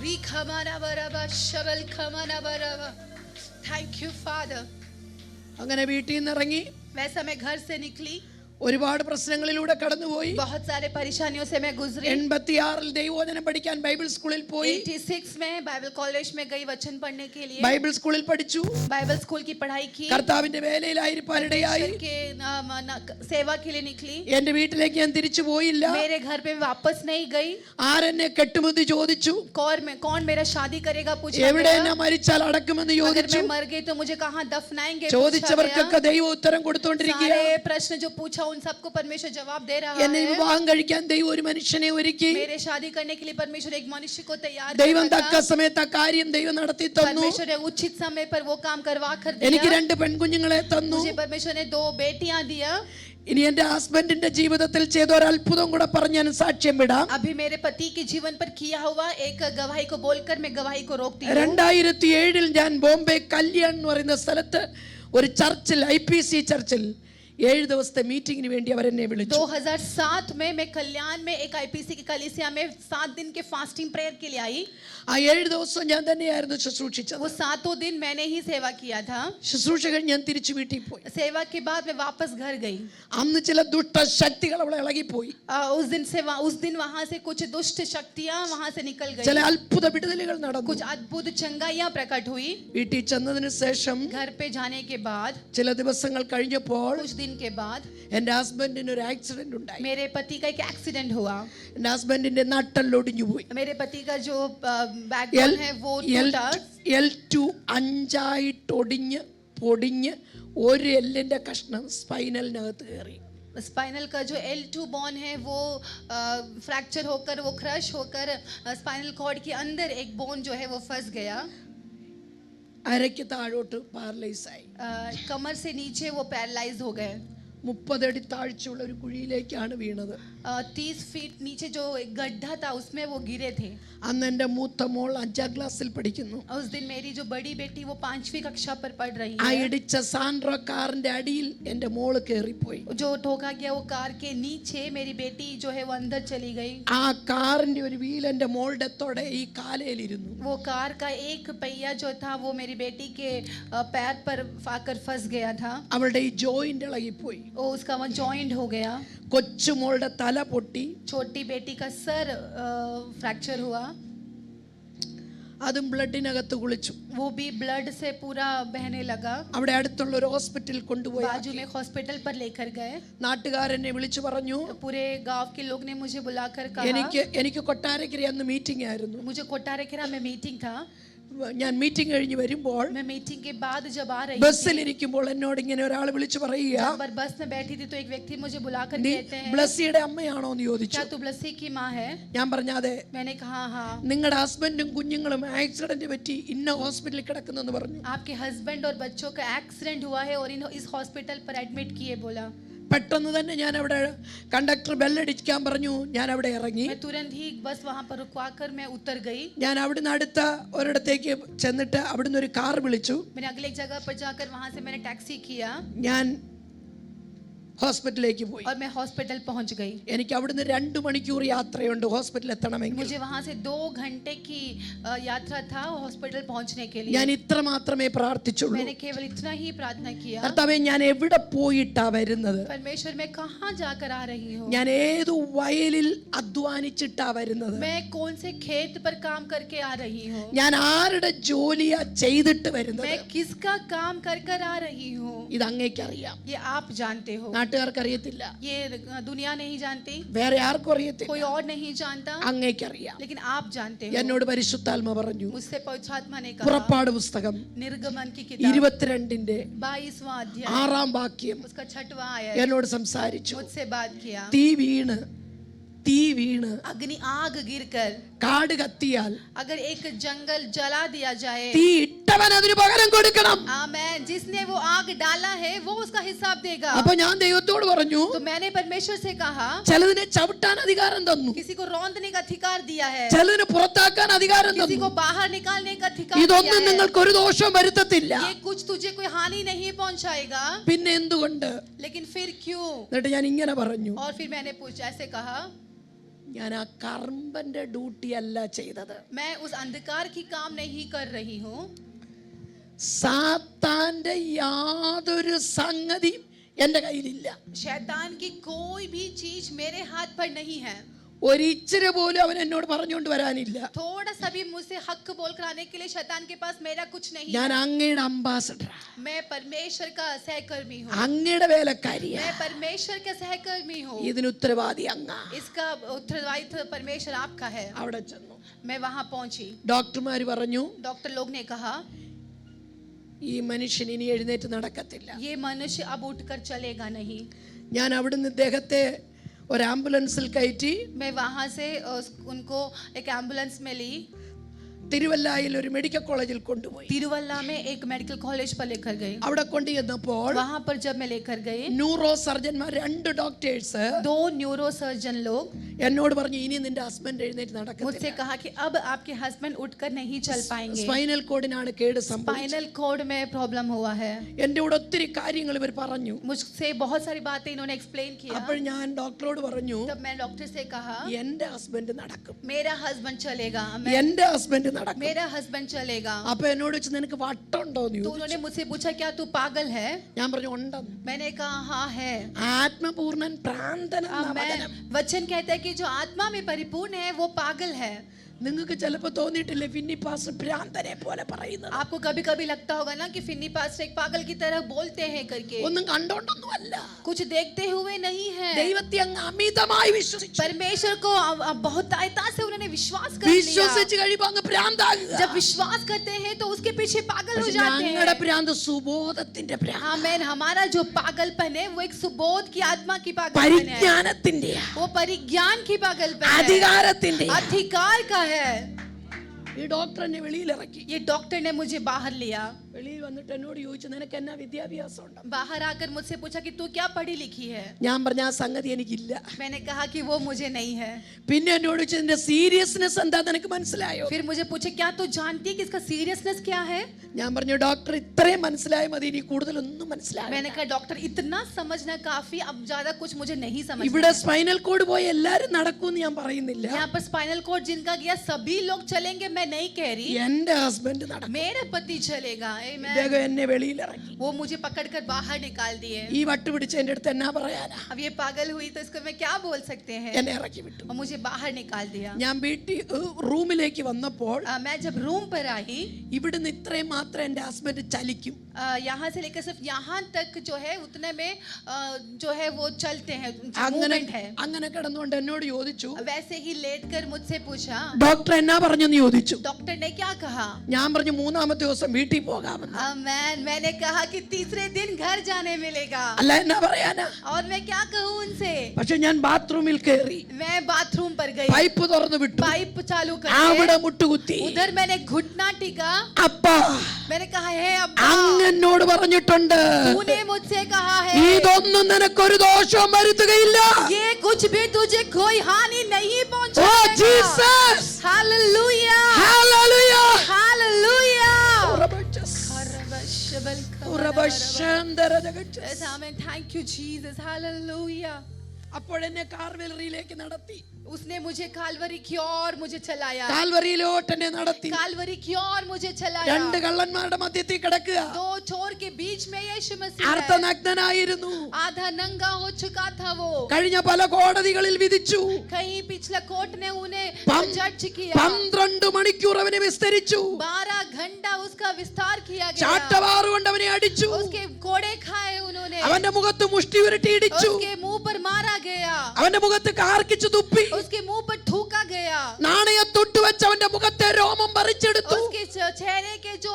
Rikabanabaraba Shabal Kamanabaraba. Thank you, Father. അങ്ങനെ വീട്ടിൽ നിന്ന് ഇറങ്ങി वैसा मैं घर से निकली, ഒരുപാട് പ്രശ്നങ്ങളിലൂടെ കടന്നുപോയി. बहुत सारे परेशानियों से मैं गुजरी. 86 ദൈവവചനം പഠിക്കാൻ ബൈബിൾ സ്കൂളിൽ പോയി. 86 में बाइबल कॉलेज में गई वचन पढ़ने के लिए. ബൈബിൾ സ്കൂളിൽ പഠിച്ചു. बाइबल स्कूल की पढ़ाई की. കർത്താവിന്റെ വേലയിലായിരിക്കാനിടയായി. के सेवा के लिए निकली. എന്റെ വീട്ടിലേക്ക് ഞാൻ തിരിച്ചു പോയില്ല. मेरे घर पे वापस नहीं गई. ആരെന്നെ കെട്ടുമെന്ന് ചോദിച്ചു. कौन मेरा शादी करेगा पूछा എവിടെ गया. ഞാൻ മരിച്ചാൽ അടക്കുമെന്ന് अगर ചോദിച്ചു. मैं मर गई तो मुझे कहाँ दफनाएंगे पूछा ചോദിച്ചവർക്കൊക്കെ गया. ദൈവം ഉത്തരം കൊടുത്തുകൊണ്ടിരിക്കുക. सारे प्रश्न जो पूछा उन सबको परमेश्वर जवाब दे रहा എന്നെ है. വിവാഹം കഴിക്കാൻ ദൈവം ഒരു മനുഷ്യനെ ഒരുക്കി. मेरे शादी करने के लिए परमेश्वर एक मनुष्य को तैयार ദൈവം किया തക്ക था. സമയത്ത് ആ കാര്യം ദൈവം നടത്തി തന്നു. परमेश्वर ने उचित समय पर वो काम करवा कर എനിക്ക് दिया. 2 പെൺകുഞ്ഞുങ്ങളെ തന്നു. मुझे परमेश्वर ने 2 बेटियां दिया. ഇനി എന്റെ ഹസ്ബൻഡിന്റെ ജീവിതത്തിൽ ചെയ്ത ഒരു അത്ഭുതം കൂടെ പറഞ്ഞ് ഞാൻ സാക്ഷ്യം വിടാം. अभी मेरे पति के जीवन पर किया हुआ एक गवाही को बोलकर मैं गवाही को रोकती हूँ. 2007 ഞാൻ ബോംബെ കല്യാൺ എന്ന് പറയുന്ന സ്ഥലത്ത് ഒരു ചർച്ചിൽ IPC ചർച്ചിൽ 7 ദിവസത്തെ മീറ്റിംഗിന് വേണ്ടി അവരെന്നെ വിളിച്ചു. 2007 में मैं कल्याण में एक IPC की कलीसिया में 7 दिन के फास्टिंग प्रेयर के लिए आई. ആ 7 ദിവസം ഞാൻ തന്നെയായിരുന്നു ശുശ്രൂഷിച്ചത്. वो 7 दिन मैंने ही सेवा किया था. ശുശ്രൂഷ കഴിഞ്ഞ് ഞാൻ തിരിച്ചു വീട്ടിൽ പോയി. सेवा के बाद मैं वापस घर गई. അന്ന് ചില ദുഷ്ടശക്തികൾ അവളെ ഇളകിപ്പോയി. उस दिन वहां से कुछ दुष्ट शक्तियां वहां से निकल गई. ചില അത്ഭുത വിടുതലുകൾ നടന്നു. कुछ अद्भुत चंगाइयां प्रकट हुई. വീട്ടിൽ ചെന്നതിന് ശേഷം घर पे जाने के बाद ചില ദിവസങ്ങൾ കഴിഞ്ഞപ്പോൾ कुछ दिन के बाद എന്റെ ഹസ്ബൻഡിന് ഒരു ആക്സിഡന്റ് ഉണ്ടായി. मेरे पति का एक एक्सीडेंट हुआ. എന്റെ ഹസ്ബൻഡിന്റെ നട്ടെല്ലൊടിഞ്ഞു പോയി. मेरे पति का जो बैकबोन है वो टूटा. L2 അഞ്ചായിട്ടൊടിഞ്ഞ് പൊടിഞ്ഞ് ഒരു എല്ലിന്റെ കഷ്ണം സ്പൈനലിനകത്ത് കയറി. स्पाइनल का जो L2 बोन है वो फ्रैक्चर होकर वो क्रश होकर स्पाइनल कॉर्ड के अंदर एक बोन जो है वो फंस गया. അരയ്ക്ക് താഴോട്ട് പാരലൈസ് ആയി. कमर से नीचे वो पैरालाइज हो गए. 30 അടി താഴ്ചയുള്ള ഒരു കുഴിയിലേക്കാണ് വീണത്. 30 फीट नीचे जो एक गड्ढा था उसमें वो गिरे थे. അന്ന് എൻ്റെ മൂത്ത മോൾ 5ാം ക്ലാസ്സിൽ പഠിക്കുന്നു. उस दिन मेरी जो बड़ी बेटी वो 5वीं कक्षा पर पढ़ रही ആ है. ഇടിച്ച സാൻഡ്രോ കാറിന്റെ അടിയിൽ എൻ്റെ മോള് കയറിപ്പോയി. जो ठोका गया वो कार के नीचे मेरी बेटी जो है वो अंदर चली गई. ആ കാറിന്റെ ഒരു വീൽ എൻ്റെ മോളുടെ തൊടെ ഈ കാലയിലിരുന്നു. वो कार का एक पहिया जो था वो मेरी बेटी के पैर पर आकर फंस गया था. അവളുടെ ഈ ജോയിന്റ് ഇളകിപ്പോയി. वो उसका वहाँ जॉइंट हो गया. കൊച്ചു മോളുടെ തല പൊട്ടി. छोटी बेटी का सर फ्रैक्चर हुआ. അതും ബ്ലഡിനകത്ത് കുളിച്ചു. वो भी ब्लड से पूरा बहने लगा. അവിടെ അടുത്തുള്ള ഒരു ഹോസ്പിറ്റലിൽ കൊണ്ടുപോയി. बाजू में हॉस्पिटल पर लेकर गए. നാട്ടുകാരെന്നെ വിളിച്ചു പറഞ്ഞു, पूरे गांव के लोग ने मुझे बुलाकर कहा. എനിക്ക് കൊട്ടാരക്കര അന്ന് മീറ്റിംഗ് ആയിരുന്നു. मुझे कोटारेकेरा में मीटिंग था. ഞാൻ മീറ്റിംഗ് കഴിഞ്ഞ് വരുമ്പോൾ मैं मीटिंग के बाद जब आ रही ബസ്സിൽ ഇരിക്കുമ്പോൾ എന്നോട് ഇങ്ങനെ ഒരാൾ വിളിച്ചു പറയുക, जब बस में बैठी थी तो एक व्यक्ति मुझे बुलाकर നീ कहते हैं, ബ്ലസ്സിയുടെ അമ്മയാണോ എന്ന് ചോദിച്ചു. क्या तू ब्लसी की माँ है? ഞാൻ പറഞ്ഞു അതെ. मैंने कहा हाँ. നിങ്ങളുടെ ഹസ്ബൻഡും കുഞ്ഞുങ്ങളും ആക്സിഡന്റ് പറ്റി ഇന്ന ഹോസ്പിറ്റലിൽ കിടക്കുന്നെന്ന് പറഞ്ഞു. आपके हस्बैंड और बच्चों का एक्सीडेंट हुआ है और इस हॉस्पिटल पर एडमिट किए बोला. പെട്ടെന്ന് തന്നെ ഞാൻ അവിടെ കണ്ടക്ടർ ബെല്ലടിക്കാൻ പറഞ്ഞു. ഞാൻ അവിടെ ഇറങ്ങി. मैं तुरंत ही बस वहां पर रुकवाकर मैं उतर गई. ഞാൻ അവിടുന്ന് അടുത്ത ഒരിടത്തേക്ക് ചെന്നിട്ട് അവിടുന്ന് ഒരു കാർ വിളിച്ചു. मैंने अगले एक जगह पर जाकर वहां से मैंने टैक्सी किया ഞാൻ ഹോസ്പിറ്റലിലേക്ക് പോയി. और मैं हॉस्पिटल पहुंच गई. എനിക്ക് അവിടുന്ന് 2 മണിക്കൂർ യാത്രയുണ്ട് ഹോസ്പിറ്റലിൽ എത്തണമെങ്കിൽ. मुझे वहां से 2 घंटे की यात्रा था हॉस्पिटल पहुंचने के लिए. ഞാൻ ഇത്ര മാത്രമേ പ്രാർത്ഥിച്ചുള്ളൂ. मैंने केवल इतना ही प्रार्थना किया. കർത്താവേ, ഞാൻ എവിടെ പോയിട്ടാ വരുന്നത്? परमेश्वर मैं कहाँ जाकर आ रही हूँ? ഞാൻ ഏതു വയലിൽ അധ്വാനിച്ചിട്ടാ വരുന്നത്? मैं कौन से खेत पर काम करके आ रही हूँ? ഞാൻ ആരുടെ ജോലിയാ ചെയ്തിട്ട് വരുന്നത്? मैं किसका काम कर कर आ रही हूँ? ഇത് അങ്ങേക്കറിയാം. ये आप जानते हो. നാട്ടുകാർക്ക് അറിയത്തില്ല. ये दुनिया नहीं जानती. വേറെ ആർക്കും അറിയത്തില്ല. कोई और नहीं जानता. അങ്ങേക്കറിയാം. लेकिन आप जानते हो. എന്നോട് പരിശുദ്ധാത്മ പറഞ്ഞു. मुझसे पवित्र आत्मा ने कहा. പുറപ്പാട് പുസ്തകം निर्गमन की किताब 22ന്റെ 22वां अध्याय 6ാം വാക്യം उसका 6वां आयत എന്നോട് സംസാരിച്ചു. मुझसे बात किया. തീ വീണ് अग्नि आग गिरकर കാട് കത്തിയാൽ अगर एक जंगल जला दिया जाए, തീ ഇട്ടവൻ അതിന് പകരം കൊടുക്കണം. आमेन, जिसने वो आग डाला है वो उसका हिसाब देगा. അപ്പൊ ഞാൻ ദൈവത്തോട് പറഞ്ഞു, तो मैंने परमेश्वर से कहा, ചിലതിനെ ചവിട്ടാൻ അധികാരം തന്നു, किसी को रौंदने का अधिकार दिया है, ചിലതിനെ പുറത്താക്കാൻ അധികാരം किसी തന്നു. को बाहर निकालने का अधिकार दिया ഇതൊന്നും है. നിങ്ങൾക്ക് ഒരു ദോഷവും വരുത്തത്തില്ല. ये कुछ तुझे कोई हानि नहीं पहुंचाएगा. പിന്നെ എന്തുകൊണ്ട്? लेकिन फिर क्यों? എന്നിട്ട് ഞാൻ ഇങ്ങനെ പറഞ്ഞു, और फिर मैंने पूछा, ऐसे कहा, ഞാൻ ആ കർമ്മന്റെ ഡ്യൂട്ടി അല്ല ചെയ്തത്. मैं उस अंधकार की काम नहीं कर रही हूँ. സാത്താന്റെ യാതൊരു സംഗതിയും എന്റെ കയ്യിലില്ല. शैतान की कोई भी चीज मेरे हाथ पर नहीं है. ഒരിച്ചിരി പോലും അവൻ എന്നോട് പറഞ്ഞുകൊണ്ട് വരാനില്ല. थोड़ा सा भी मुझसे हक बोल कर आने के लिए शैतान के पास मेरा कुछ नहीं ഞാൻ है. അങ്ങയുടെ അംബാസഡർ, मैं परमेश्वर का सहकर्मी हूँ. അങ്ങയുടെ വേലക്കാരിയാ. मैं परमेश्वर का सहकर्मी हूँ. ഇതിന് ഉത്തരവാദി അങ്ങാ. इसका उत्तरदायित्व परमेश्वर आपका है. അവിടെ ചെന്നു. मैं वहां पहुंची. ഡോക്ടർമാർ പറഞ്ഞു, डॉक्टर लोग ने कहा, ഈ മനുഷ്യൻ ഇനി എഴുന്നേറ്റ് നടക്കത്തില്ല. ये मनुष्य अब उठकर चलेगा नहीं. ഞാൻ അവിടുന്ന് ഇദ്ദേഹത്തെ ഒരു ആംബുലൻസിൽ കയറ്റി मैं वहां से उनको एक एम्बुलेंस में ली. തിരുവല്ലായിൽ ഒരു മെഡിക്കൽ കോളേജിൽ കൊണ്ടുപോയി. तिरुवल्ला में एक मेडिकल कॉलेज पर लेकर गई. അവിടെ കൊണ്ടുചെന്നപ്പോൾ वहां पर जब मैं लेकर गई, ന്യൂറോ സർജന്മാർ, 2 ഡോക്ടേഴ്സ് 2 न्यूरो सर्जन लोग എന്നോട് പറഞ്ഞു, ഇനി നിന്റെ ഹസ്ബൻഡ് എഴുന്നേറ്റ് मुझसे നടക്കത്തില്ല. कहा कि अब आपके हस्बैंड उठकर नहीं चल पाएंगे. സ്പൈനൽ കോഡിനാണ് കേട് സംഭവിച്ചത്. स्पाइनल कॉर्ड में प्रॉब्लम हुआ है. എന്റെ കൂടെ ഒത്തിരി കാര്യങ്ങൾ ഇവർ പറഞ്ഞു. मुझसे बहुत सारी बातें इन्होंने एक्सप्लेन किया. അപ്പോൾ ഞാൻ ഡോക്ടറോട് പറഞ്ഞു, तब मैं डॉक्टर से कहा, എന്റെ ഹസ്ബൻഡ് നടക്കും, मेरा हस्बैंड चलेगा. എന്റെ ഹസ്ബൻഡ് നടക്കും. मेरा हस्बैंड चलेगा. അപ്പൊ എന്നോട് വെച്ച് നിനക്ക് വട്ടുണ്ടോന്ന് तो ചോദിച്ചു. उन्होंने मुझसे पूछा, क्या तू पागल है? ഞാൻ പറഞ്ഞു ഉണ്ടെന്ന്. मैंने कहा, हाँ है. ആത്മപൂർണ്ണൻ ഭ്രാന്തൻ എന്നാ വചനം. वचन कहता है कि जो आत्मा में परिपूर्ण है वो पागल है. നിങ്ങൾക്ക് ചിലപ്പോൾ തോന്നിയിട്ടില്ലേ ഫിന്നി പാസ്റ്റർ ഭ്രാന്തനെ പോലെ പറയുന്നത്? आपको कभी कभी लगता होगा ना कि फिन्नी पास्टर एक पागल की तरह बोलते हैं करके. ഒന്നും കണ്ടോണ്ടൊന്നും അല്ല. कुछ देखते हुए नहीं है. ദൈവത്തെ അങ്ങ് അമിതമായി വിശ്വസിച്ചു. परमेश्वर को बहुत आयता से उन्होंने विश्वास कर लिया. വിശ്വസിച്ച് കഴിയുമ്പോൾ അങ്ങ് ഭ്രാന്താകുക. जब विश्वास करते हैं तो उसके पीछे पागल हो പക്ഷേ जाते ഞങ്ങളുടെ हैं. ഭ്രാന്ത് സുബോധത്തിന്റെ ഭ്രാന്ത്, आमेन. हमारा जो पागलपन है वो एक सुबोध की आत्मा की पागलपन है. പരിജ്ഞാനത്തിന്റെയാ, वो परिज्ञान की पागलपन है, അധികാരത്തിന്റെ. अधिकार का है. ഈ ഡോക്ടർ എന്നെ വെളിയിലിറക്കി. ये डॉक्टर ने मुझे बाहर लिया. വെളിയിൽ വന്നിട്ട് എന്നോട് ചോദിച്ചു, നിനക്ക് എന്നാ വിദ്യാഭ്യാസം ഉണ്ട്? बाहर आकर मुझसे पूछा कि तू क्या पढ़ी लिखी है? ഞാൻ പറഞ്ഞ ആ സംഗതി എനിക്കില്ല. मैंने कहा कि वो मुझे नहीं है. പിന്നെ എന്നോട് ചോദിച്ചു, ഇതിന്റെ സീരിയസ്നെസ് എന്താ നിനക്ക് മനസ്സിലായോ? फिर मुझे पूछे, क्या तू जानती है कि इसका सीरियसनेस क्या है? ഞാൻ പറഞ്ഞു, ഡോക്ടർ ഇത്രയും മനസ്സിലായ മതി, ഇനി കൂടുതലൊന്നും മനസ്സിലായി. मैंने कहा, डॉक्टर इतना समझना काफी, अब ज्यादा कुछ मुझे नहीं समझ. ഇവിടെ സ്പൈനൽ കോഡ് പോയി എല്ലാരും നടക്കൂന്ന് ഞാൻ പറയുന്നില്ല. यहाँ पर स्पाइनल कॉर्ड जिनका गया सभी लोग चलेंगे, मैं नहीं कह रही. എന്റെ ഹസ്ബൻഡ് നടക്കും. मेरा पति चलेगा. आमेन. ഇദ്ദേഹം എന്നെ വെളിയിലിറക്കി. वो मुझे पकड़कर बाहर निकाल दिए. ഈ വട്ട് പിടിച്ച എന്റെ അടുത്ത് എന്നാ പറയാനാ? अब ये पागल हुई तो इसको मैं क्या बोल सकते हैं? എന്നെ ഇറക്കി വിട്ടു. और मुझे बाहर निकाल दिया. ഞാൻ വീട്ടിൽ റൂമിലേക്ക് വന്നപ്പോൾ मैं जब रूम पर आई, ഇവിടുന്ന് ഇത്രയും മാത്രം എന്റെ ഹസ്ബൻഡ് ചലിക്കും. यहाँ से लेकर सिर्फ यहाँ तक जो है उतने में जो है वो चलते हैं, അങ്ങനെ मूवमेंट है. അങ്ങനെ കിടന്നുകൊണ്ട് എന്നോട് ചോദിച്ചു, वैसे ही लेटकर मुझसे पूछा, ഡോക്ടർ എന്നാ പറഞ്ഞെന്ന് ചോദിച്ചു. डॉक्टर ने क्या कहा? ഞാൻ പറഞ്ഞു 3-ാമത്തെ ദിവസം വീട്ടിൽ പോകാമെന്ന്. मैंने कहा कि तीसरे दिन घर जाने मिलेगा. അല്ല എന്നാ പറയാനാ? और मैं क्या कहूँ उनसे? പക്ഷെ ഞാൻ ബാത്റൂമിൽ കയറി, मैं बाथरूम पर गई, പൈപ്പ് തുറന്നു വിട്ടു, पाइप चालू അവിടെ कर മുട്ടുകുത്തി. उधर मैंने घुटना टिका. അപ്പാ, मैंने कहा, हे अब्बा, അങ്ങനോട് പറഞ്ഞിട്ടുണ്ട്, तूने मुझसे कहा है ഇതൊന്നും നിനക്കൊരു ദോഷവും വരുത്തുകയില്ല. ये कुछ भी तुझे कोई हानि नहीं ഓ पहुंचाएगा. Jesus, hallelujah, hallelujah. हालेलुया. ഉറബച്ചസ്, ഉറബശാന്തരജഗച്ചസ്. Yes, amen. Thank you, Jesus. Hallelujah. അപ്പോഴെന്നെ കാർവെലറിയിലേക്ക് നടത്തി. उसने मुझे कालवरी की ओर मुझे चलाया. കാൽവരിയിലോട്ട് എന്നെ നടത്തി. कालवरी की ओर मुझे चलाया. 2 കള്ളന്മാരുടെ മധ്യത്തിൽ കിടക്കുക. 2 चोर के बीच में यीशु मसीह है. അർത്ഥനഗ്നനായിരുന്നു. आधा नंगा हो चुका था वो. കഴിഞ്ഞ പല കോടതികളിൽ വിധിച്ചു. कहीं पिछला कोर्ट ने उन्हें पम- जज किया. 12 മണിക്കൂർ അവനെ വിസ്തരിച്ചു. 12 घंटा उसका विस्तार किया गया. ചാട്ടവാറ് കൊണ്ട് അവനെ അടിച്ചു. उसके कोड़े खाए उन्होंने. അവന്റെ മുഖത്ത് മുഷ്ടി ഉരുട്ടി ഇടിച്ചു. उसके मुंह पर मारा गया. അവന്റെ മുഖത്ത് കാർക്കിച്ചു തുപ്പി. उसके मुंह पर थूका गया. നാണയത്തൊട്ട് വെച്ച് അവന്റെ മുഖത്തെ രോമം പറിച്ചെടുത്തു. उसके चेहरे के जो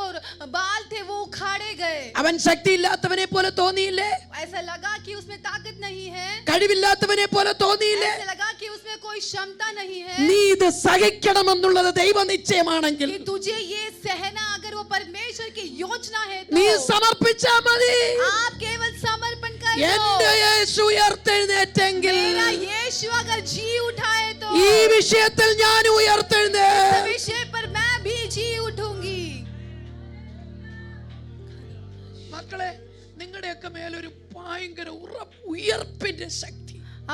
बाल थे वो उखाड़े गए. അവൻ ശക്തിയില്ലാത്തവനെ പോലെ തോന്നിയില്ലേ? ऐसा लगा कि उसमें ताकत नहीं है. കഴിവില്ലാത്തവനെ പോലെ തോന്നിയില്ലേ? ऐसा लगा कि उसमें कोई कोई क्षमता नहीं है നീ ഇത് സഹിക്കണമെന്നുള്ളത് ദൈവ നിശ്ചയമാണെങ്കിൽ कि तुझे ये सहना, अगर वो परमेश्वर की योजना है നീ तो സമർപ്പിച്ചാ മതി. आप केवल समर्पण कर എന്റെ दो। യേശു ഉയർത്തെഴുന്നേറ്റെങ്കിൽ मेरा यीशु अगर जी उठाए तो ഈ വിഷയത്തിൽ ഞാൻ इस ഉയർത്തെഴുന്നേ. विषय पर मैं भी जी उठूंगी। മക്കളെ, നിങ്ങളുടെയൊക്കെ മേലൊരു ഭയങ്കര ഉയർപ്പിന്റെ ശക്തി.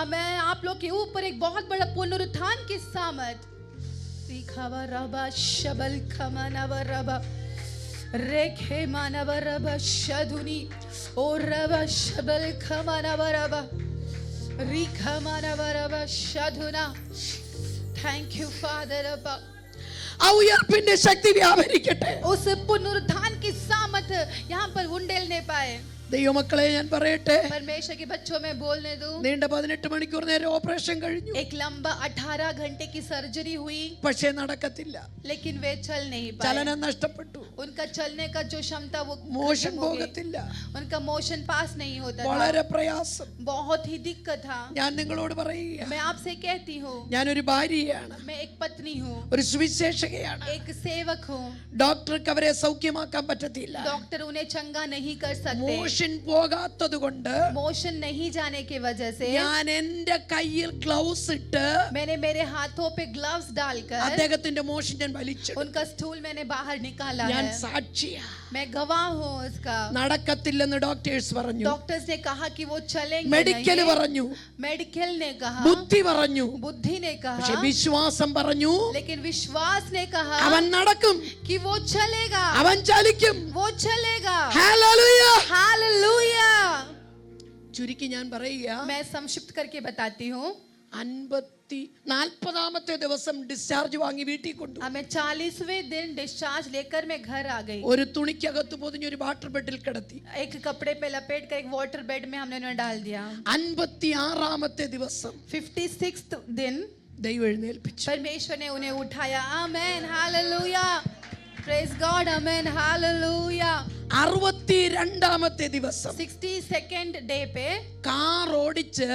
मैं आप लोग के ऊपर एक बहुत बड़ा पुनरुत्थान की सामर्थ रिखावरबा शबल खमनवरबा रेखे मानवरबा शधुनी ओरबा शबल खमनवरबा रिखा मानवरबा शधुना। थैंक यू फादर अब्बा। ആ ഉയർപ്പിന്റെ ശക്തി വ്യാപരിക്കട്ടെ. उस पुनरुत्थान की सामर्थ यहाँ पर उंडेलने पाए। ദൈവമക്കളെ, ഞാൻ പറയട്ടെ, परमेश्वर के बच्चों में बोलने दूं। നീണ്ട 18 മണിക്കൂർ നേരം ഓപ്പറേഷൻ കഴിഞ്ഞു. एक लंबा 18 घंटे की सर्जरी हुई, പക്ഷേ നടക്കത്തില്ല. लेकिन वे चल नहीं पाए। ചലനം നഷ്ടപ്പെട്ടു. उनका चलने का जो क्षमता वो മോഷൻ खत्म हो गई। പോകത്തില്ല. उनका मोशन पास नहीं होता था। വളരെ പ്രയാസം. बहुत ही दिक्कत था। ഞാൻ നിങ്ങളോട് പറയുക, मैं आपसे कहती हूँ, ഞാനൊരു ഭാര്യയാണ്, मैं एक पत्नी हूँ, ഒരു സുവിശേഷകയാണ്. एक सेवक हूँ। ഡോക്ടർക്ക് അവരെ സൗഖ്യമാക്കാൻ പറ്റത്തില്ല. डॉक्टर उन्हें चंगा नहीं कर सकते। മോഷൻ പോകാത്തത് കൊണ്ട് मोशन नहीं जाने की वजह से ഞാൻ എന്റെ കയ്യിൽ ഗ്ലൗസ് ഇട്ട് मैंने मेरे हाथों पे ग्लव्स डालकर അദ്ദേഹത്തിന്റെ മോഷൻ ഞാൻ വലിച്ചു. उनका स्टूल मैंने बाहर निकाला ഞാൻ है। സാക്ഷിയാ. मैं गवाह हूँ उसका। നടക്കത്തില്ലെന്ന് ഡോക്ടേഴ്സ് പറഞ്ഞു. डॉक्टर्स ने कहा कि वो चलेंगे മെഡിക്കൽ नहीं। പറഞ്ഞു, मेडिकल ने कहा, ബുദ്ധി പറഞ്ഞു, बुद्धि ने പക്ഷെ कहा, വിശ്വാസം പറഞ്ഞു लेकिन विश्वास ने कहा അവൻ നടക്കും, कि वो चलेगा, അവൻ ചലിക്കും. वो चलेगा। ഹല്ലേലൂയ. हालेलुया। ചുരുക്കി ഞാൻ പറയുക, मैं संक्षिप्त करके बताती हूँ। 40ാമത്തെ ദിവസം ഡിസ്ചാർജ് വാങ്ങി വീട്ടിൽ കൊണ്ടു. हमें 40वें दिन डिस्चार्ज लेकर मैं घर आ गई। ഒരു തുണിക്കകത്ത് പൊതിഞ്ഞൊരു വാട്ടർ ബെഡിൽ കിടത്തി. एक कपड़े पे लपेट कर एक वाटर बेड में हमने उन्हें डाल दिया। 56ാമത്തെ ദിവസം 56th दिन ദൈവം എഴുന്നേൽപ്പിച്ചു. परमेश्वर ने उन्हें उठाया। आमेन, हालेलुया, प्रेज गॉड, आमेन, हालेलुया। 62ാമത്തെ ദിവസം 62nd डे पे കാർ ഓടിച്ച്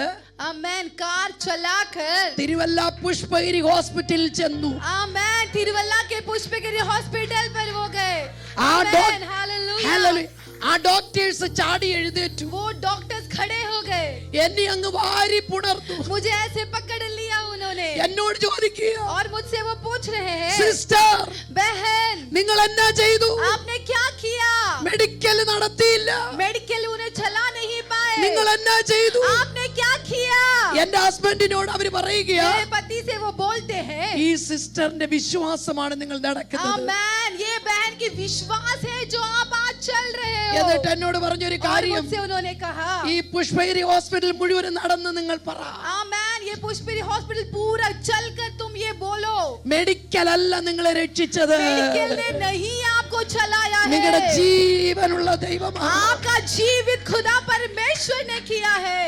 आमेन कार चलाकर തിരുവല്ല പുഷ്പഗിരി ഹോസ്പിറ്റലിൽ ചെന്നു. आमेन तिरुवल्ला के पुष्पगिरी हॉस्पिटल पर वो गए। ആ आमेन, हालेलुया। ഹല്ലേലൂയ. ആ ഡോക്ടേഴ്സ് ചാടി എഴുന്നേറ്റു. वो डॉक्टर्स खड़े हो गए, എന്നെ അങ്ങ് വാരി പുണർന്നു. मुझे ऐसे पकड़ लिया उन्होंने എന്നോട് ചോദിക്കുക, और मुझसे वो पूछ रहे हैं, സിസ്റ്റർ बहन നിങ്ങൾ എന്നാ ചെയ്തു? आपने क्या किया? മെഡിക്കൽ നടത്തിയില്ല. मेडिकल उन्हें चला नहीं पाए, നിങ്ങൾ എന്നാ ചെയ്തു? आपने क्या किया? എന്റെ ഹസ്ബൻഡിനോട് അവര് പറയുകയാ, मेरे पति से वो बोलते हैं, ഈ സിസ്റ്ററിന്റെ വിശ്വാസമാണ് നിങ്ങൾ നടക്കുന്നത്. आमेन ये बहन की विश्वास है जो आप आज चल रहे हो। എന്നിട്ട് എന്നോട് പറഞ്ഞൊരു और കാര്യം, मुझसे उन्होंने कहा, ഈ പുഷ്പഗിരി ഹോസ്പിറ്റൽ മുഴുവൻ നടന്ന് നിങ്ങൾ പറ, आमेन ये पुष्पगिरी हॉस्पिटल पूरा चलकर तुम ये बोलो, മെഡിക്കൽ അല്ല നിങ്ങളെ രക്ഷിച്ചത്, मेडिकल ने नहीं आपको चलाया നിങ്ങളുടെ है, ജീവനുള്ള ദൈവമാണ്. आपका जीवित खुदा परमेश्वर ने किया है।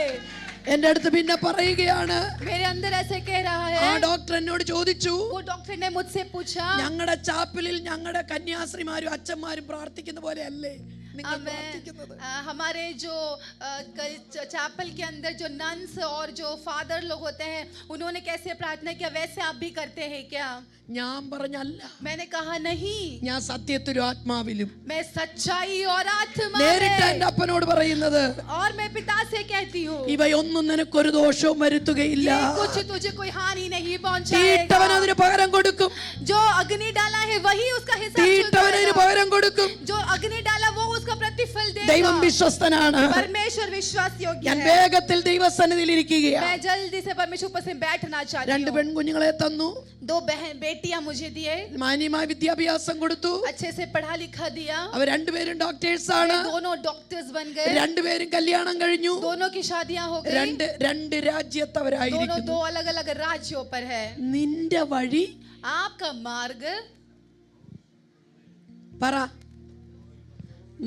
എന്റെ അടുത്ത് പിന്നെ പറയുകയാണ്, मेरे अंदर ऐसे कह रहा ആ है। ഡോക്ടർ എന്നോട് ചോദിച്ചു, वो डॉक्टर ने मुझसे पूछा, ഞങ്ങളുടെ ചാപ്പലിൽ ഞങ്ങളുടെ കന്യാസ്ത്രീമാരും അച്ഛന്മാരും പ്രാർത്ഥിക്കുന്ന പോലെ അല്ലേ നിങ്ങൾ പ്രാർത്ഥിക്കുന്നത്? हमारे जो चैपल के अंदर जो नन्स और जो फादर लोग होते हैं उन्होंने कैसे प्रार्थना किया वैसे आप भी करते हैं क्या? ഞാൻ പറഞ്ഞല്ല, मैंने कहा नहीं, ഞാൻ സത്യത്തിലും ആത്മാവിലും मैं सच्चाई और आत्मा നേരിട്ട് में। എന്റെ അപ്പനോട് പറയുന്നത്, और मैं पिता से कहती हूँ ഇവയൊന്നും നിനക്കൊരു ദോഷവും വരുത്തുകയില്ല. ये कुछ तुझे कोई हानि नहीं തീട്ടവൻ पहुंचाएगा। അതിന് പകരം കൊടുക്കും, जो अग्नि डाला है वही उसका हिसाब തീട്ടവൻ അതിന് चुकाएगा। പകരം കൊടുക്കും. जो अग्नि डाला वो उसका प्रतिफल ദൈവം देगा। വിശ്വസ്തനാണ്. परमेश्वर विश्वास योग्य ഞാൻ है। വേഗത്തിൽ ദൈവസന്നിധിയിൽ ഇരിക്കുകയാണ്. मैं जल्दी से परमेश्वर ऊपर से बैठना चाहती രണ്ട് हूँ। പെൺകുഞ്ഞുങ്ങളെ തന്നു, 2 बहन बेटियां मुझे दिए, മാന്യമായ വിദ്യാഭ്യാസം കൊടുത്തു. अच्छे से पढ़ा लिखा दिया। അവർ രണ്ടുപേരും ഡോക്ടേഴ്സ് ആണ്. दोनों डॉक्टर्स बन गए, രണ്ടുപേരും കല്യാണം കഴിഞ്ഞു. दोनों की शादियां हो गई। രണ്ട് രാജ്യത്ത് दोनों അവരായിരിക്കുന്നു. 2 अलग अलग राज्यों पर है। നിന്റെ വഴി आपका मार्ग, പറ,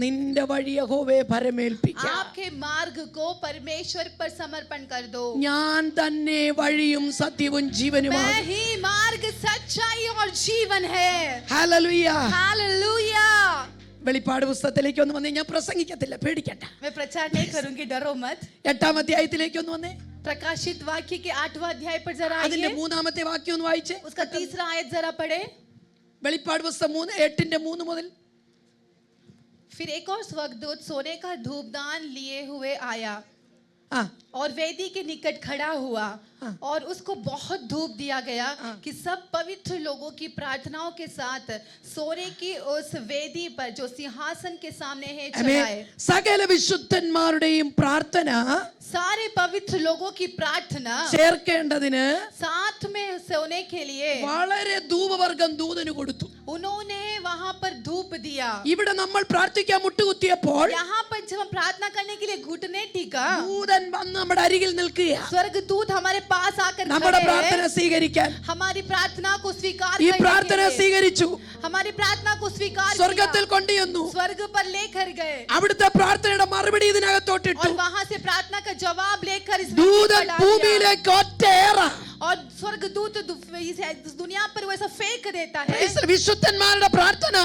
നിന്റെ വഴി യഹോവയെ ഭരമേൽപ്പിക്കാം. आपके मार्ग को परमेश्वर पर समर्पण कर दो। ഞാൻ തന്നെ വഴിയും സത്യവും मैं ജീവനുമാണ്. ही मार्ग, सच्चाई और जीवन है। ഹല്ലേലൂയ. हालेलुया। വെളിപ്പാട് പുസ്തകത്തിലേക്ക് ഒന്ന് വന്നേ, ഞാൻ പ്രസംഗിക്കത്തില്ല, പേടിക്കണ്ട. मैं प्रचार नहीं करूंगी, डरो मत। 8ാം അധ്യായത്തിലേക്ക് ഒന്ന് വന്നേ. प्रकाशित वाक्य के 8वां अध्याय पर जरा അതിന്റെ आइए। മൂന്നാമത്തെ വാക്യം ഒന്ന് വായിച്ചേ. उसका तीसरा आयत जरा पढ़े। വെളിപ്പാട് പുസ്തകം 8:3 മുതൽ. फिर एक और स्वर्गदूत सोने का धूपदान लिए हुए आया ആ और वेदी के निकट खड़ा हुआ हाँ। और उसको बहुत धूप दिया गया कि सब पवित्र लोगों की प्रार्थनाओं के साथ सोने की उस वेदी पर जो सिंहासन के सामने है चढ़ाए। സകല വിശുദ്ധന്മാരുടെയും പ്രാർത്ഥന सारे पवित्र लोगों की प्रार्थना ചേർക്കേണ്ടതിന് साथ में सोने के लिए വളരെ ധൂപവർഗം ദൂതന് കൊടുത്തു. उन्होंने वहां पर धूप दिया। ഇവിടെ നമ്മൾ പ്രാർത്ഥിക്കാൻ മുട്ടുകുത്തിയപ്പോൾ यहाँ पर जब हम प्रार्थना करने के लिए घुटने टीका, ദൂതൻ വന്ന് നമ്മുടെ അരികിൽ നിൽക്കുക, स्वर्गदूत हमारे पास आकर നമ്മുടെ खड़े പ്രാർത്ഥന हैं, സ്വീകരിക്കാൻ. हमारी प्रार्थना को स्वीकार ഈ करने പ്രാർത്ഥന के लिए, സ്വീകരിച്ചു, हमारी प्रार्थना को स्वीकार സ്വർഗത്തിൽ किया, കൊണ്ടുവന്നു. स्वर्ग पर लेकर गए അവിടുത്തെ പ്രാർത്ഥനയുടെ മറുപടി ഇതിനകത്തോട്ടിട്ടു. और वहां से प्रार्थना का जवाब लेकर इस ദൂതൻ वेदी पर डाल दिया। ഭൂമിയിലേക്ക് ഒറ്റയേറ और स्वर्गदूत इस दुनिया पर वैसा फेंक देता है। വിശുദ്ധന്മാരുടെ പ്രാർത്ഥന,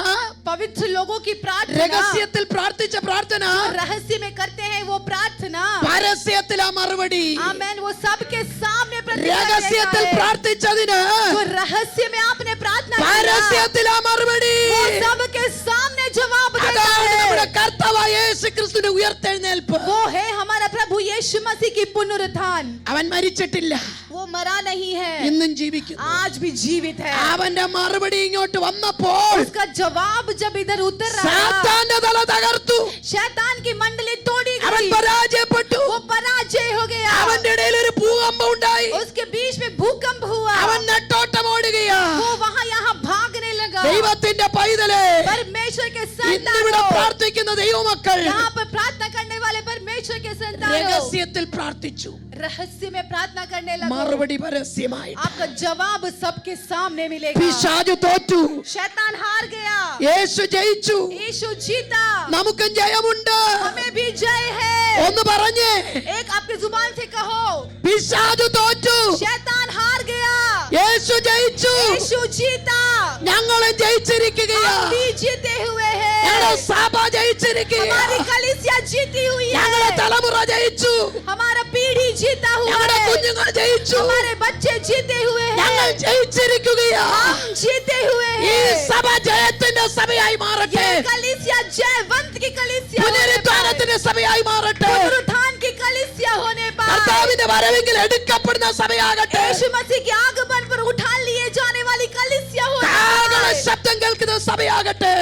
पवित्र लोगों की प्रार्थना, രഹസ്യത്തിൽ പ്രാർത്ഥിച്ച പ്രാർത്ഥന, रहस्य में करते हैं वो प्रार्थना, പരസ്യത്തിലാ മറുപടി. आमेन, वो सबके सामने प्रतिक्रिया രഹസ്യത്തിൽ देता है। പ്രാർത്ഥിച്ചതിന് जो रहस्य में आपने प्रार्थना किया, പരസ്യത്തിലാ മറുപടി. वो सबके सामने जवाब देता അതാണ് നമ്മുടെ है। കർത്താവായ യേശുക്രിസ്തുവിന്റെ ഉയർത്തെഴുന്നേൽപ്പ്. वो है हमारा प्रभु यीशु मसीह की पुनरुत्थान। അവൻ മരിച്ചിട്ടില്ല, वो मरा नहीं है, ഇന്നും ജീവിക്കുന്നു. आज भी जीवित है। അവന്റെ മറുപടി ഇങ്ങോട്ട് വന്നപ്പോൾ उसका जवाब जब इधर उतर रहा, സാത്താന്റെ തല തകർത്തു. शैतान की मंडली तोड़ी അവൻ गई, പരാജയപ്പെട്ടു. वो पराजय हो गया। അവന്റെ ഇടയിൽ ഒരു ഭൂകമ്പം ഉണ്ടായി. उसके बीच में भूकंप हुआ, അവൻ നെട്ടോട്ടം ഓടുകയാ. वो वहां यहाँ भागने लगा। ദൈവത്തിന്റെ പൈതലേ, परमेश्वर के ഇന്നിവിടെ संतानों, പ്രാർത്ഥിക്കുന്ന ദൈവമക്കൾ यहाँ पर प्रार्थना करने वाले परमेश्वर के संतानों, രഹസ്യത്തിൽ പ്രാർത്ഥിച്ചു, रहस्य में प्रार्थना करने लगा। മറുപടി പരസ്യമായി. आपका जवाब सबके सामने मिलेगा। പിശാചു തോറ്റു, शैतान हार गया, യേശു ജയിച്ചു. यीशु जीता, നമുക്കും ജയമുണ്ട്. हमें भी जय है। ഒന്ന് പറഞ്ഞേ, एक आपकी जुबान से कहो, പിശാചു തോറ്റു, शैतान हार गया, യേശു ജയിച്ചു. यीशु जीता, ഞങ്ങളും ജയിച്ചിരിക്കുകയാ. हम भी जीते हुए ഞങ്ങളുടെ हैं। സഭ ജയിച്ചിരിക്കുകയാ. हमारी कलीसिया जीती हुई ഞങ്ങളുടെ है, തലമുറ ജയിച്ചു. हमारा पीढ़ी जीता हुआ ഞങ്ങളുടെ है, കുഞ്ഞുങ്ങൾ ജയിച്ചു. हमारे बच्चे जीते हुए ഞങ്ങൾ हैं, ജയിച്ചിരിക്കുകയാ. हम जीते हुए ഈ हैं। സഭ ജയത്തിന്റെ സഭയായി മാറട്ടെ. ये कलीसिया जयवंत की कलीसिया होने पाए, പുനരുത്ഥാനത്തിന്റെ സഭയായി മാറട്ടെ. पुनरुत्थान की कलीसिया होने पाए, കർത്താവിന്റെ വരവെങ്കിൽ എടുക്കപ്പെടുന്ന സഭയാകട്ടെ. यीशु मसीह के आगमन पर उठा लिए जाने वाली कलीसिया होने കാഹള पाए, ശബ്ദം കേൾക്കുന്ന സഭയാകട്ടെ.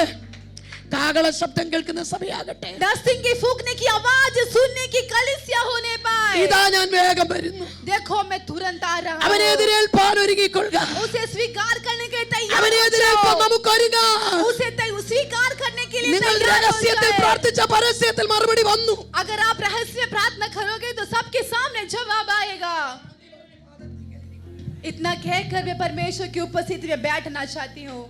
കാഹള ശബ്ദം കേൾക്കുന്ന സഭയാകട്ടെ. दस्तिंग की फूंकने की आवाज सुनने की कलीसिया होने पाए। ഇതാ ഞാൻ വേഗം വരുന്നു. देखो मैं तुरंत आ रहा അവനെ हूँ, എതിരേൽപ്പാൻ ഒരുങ്ങിക്കൊള്ളുക. उसे स्वीकार करने के तैयार അവനെ हो എതിരേൽപ്പാൻ जाओ। നമുക്ക് ഒരുങ്ങാം. उसे स्वीकार करने के लिए നിങ്ങൾ तैयार हो രഹസ്യത്തിൽ जाए। പ്രാർത്ഥിച്ച പരസ്യത്തിൽ മറുപടി വന്നു. अगर आप रहस्य में प्रार्थना करोगे तो सबके सामने जवाब आएगा। इतना कहकर मैं परमेश्वर की उपस्थिति में बैठना चाहती हूँ।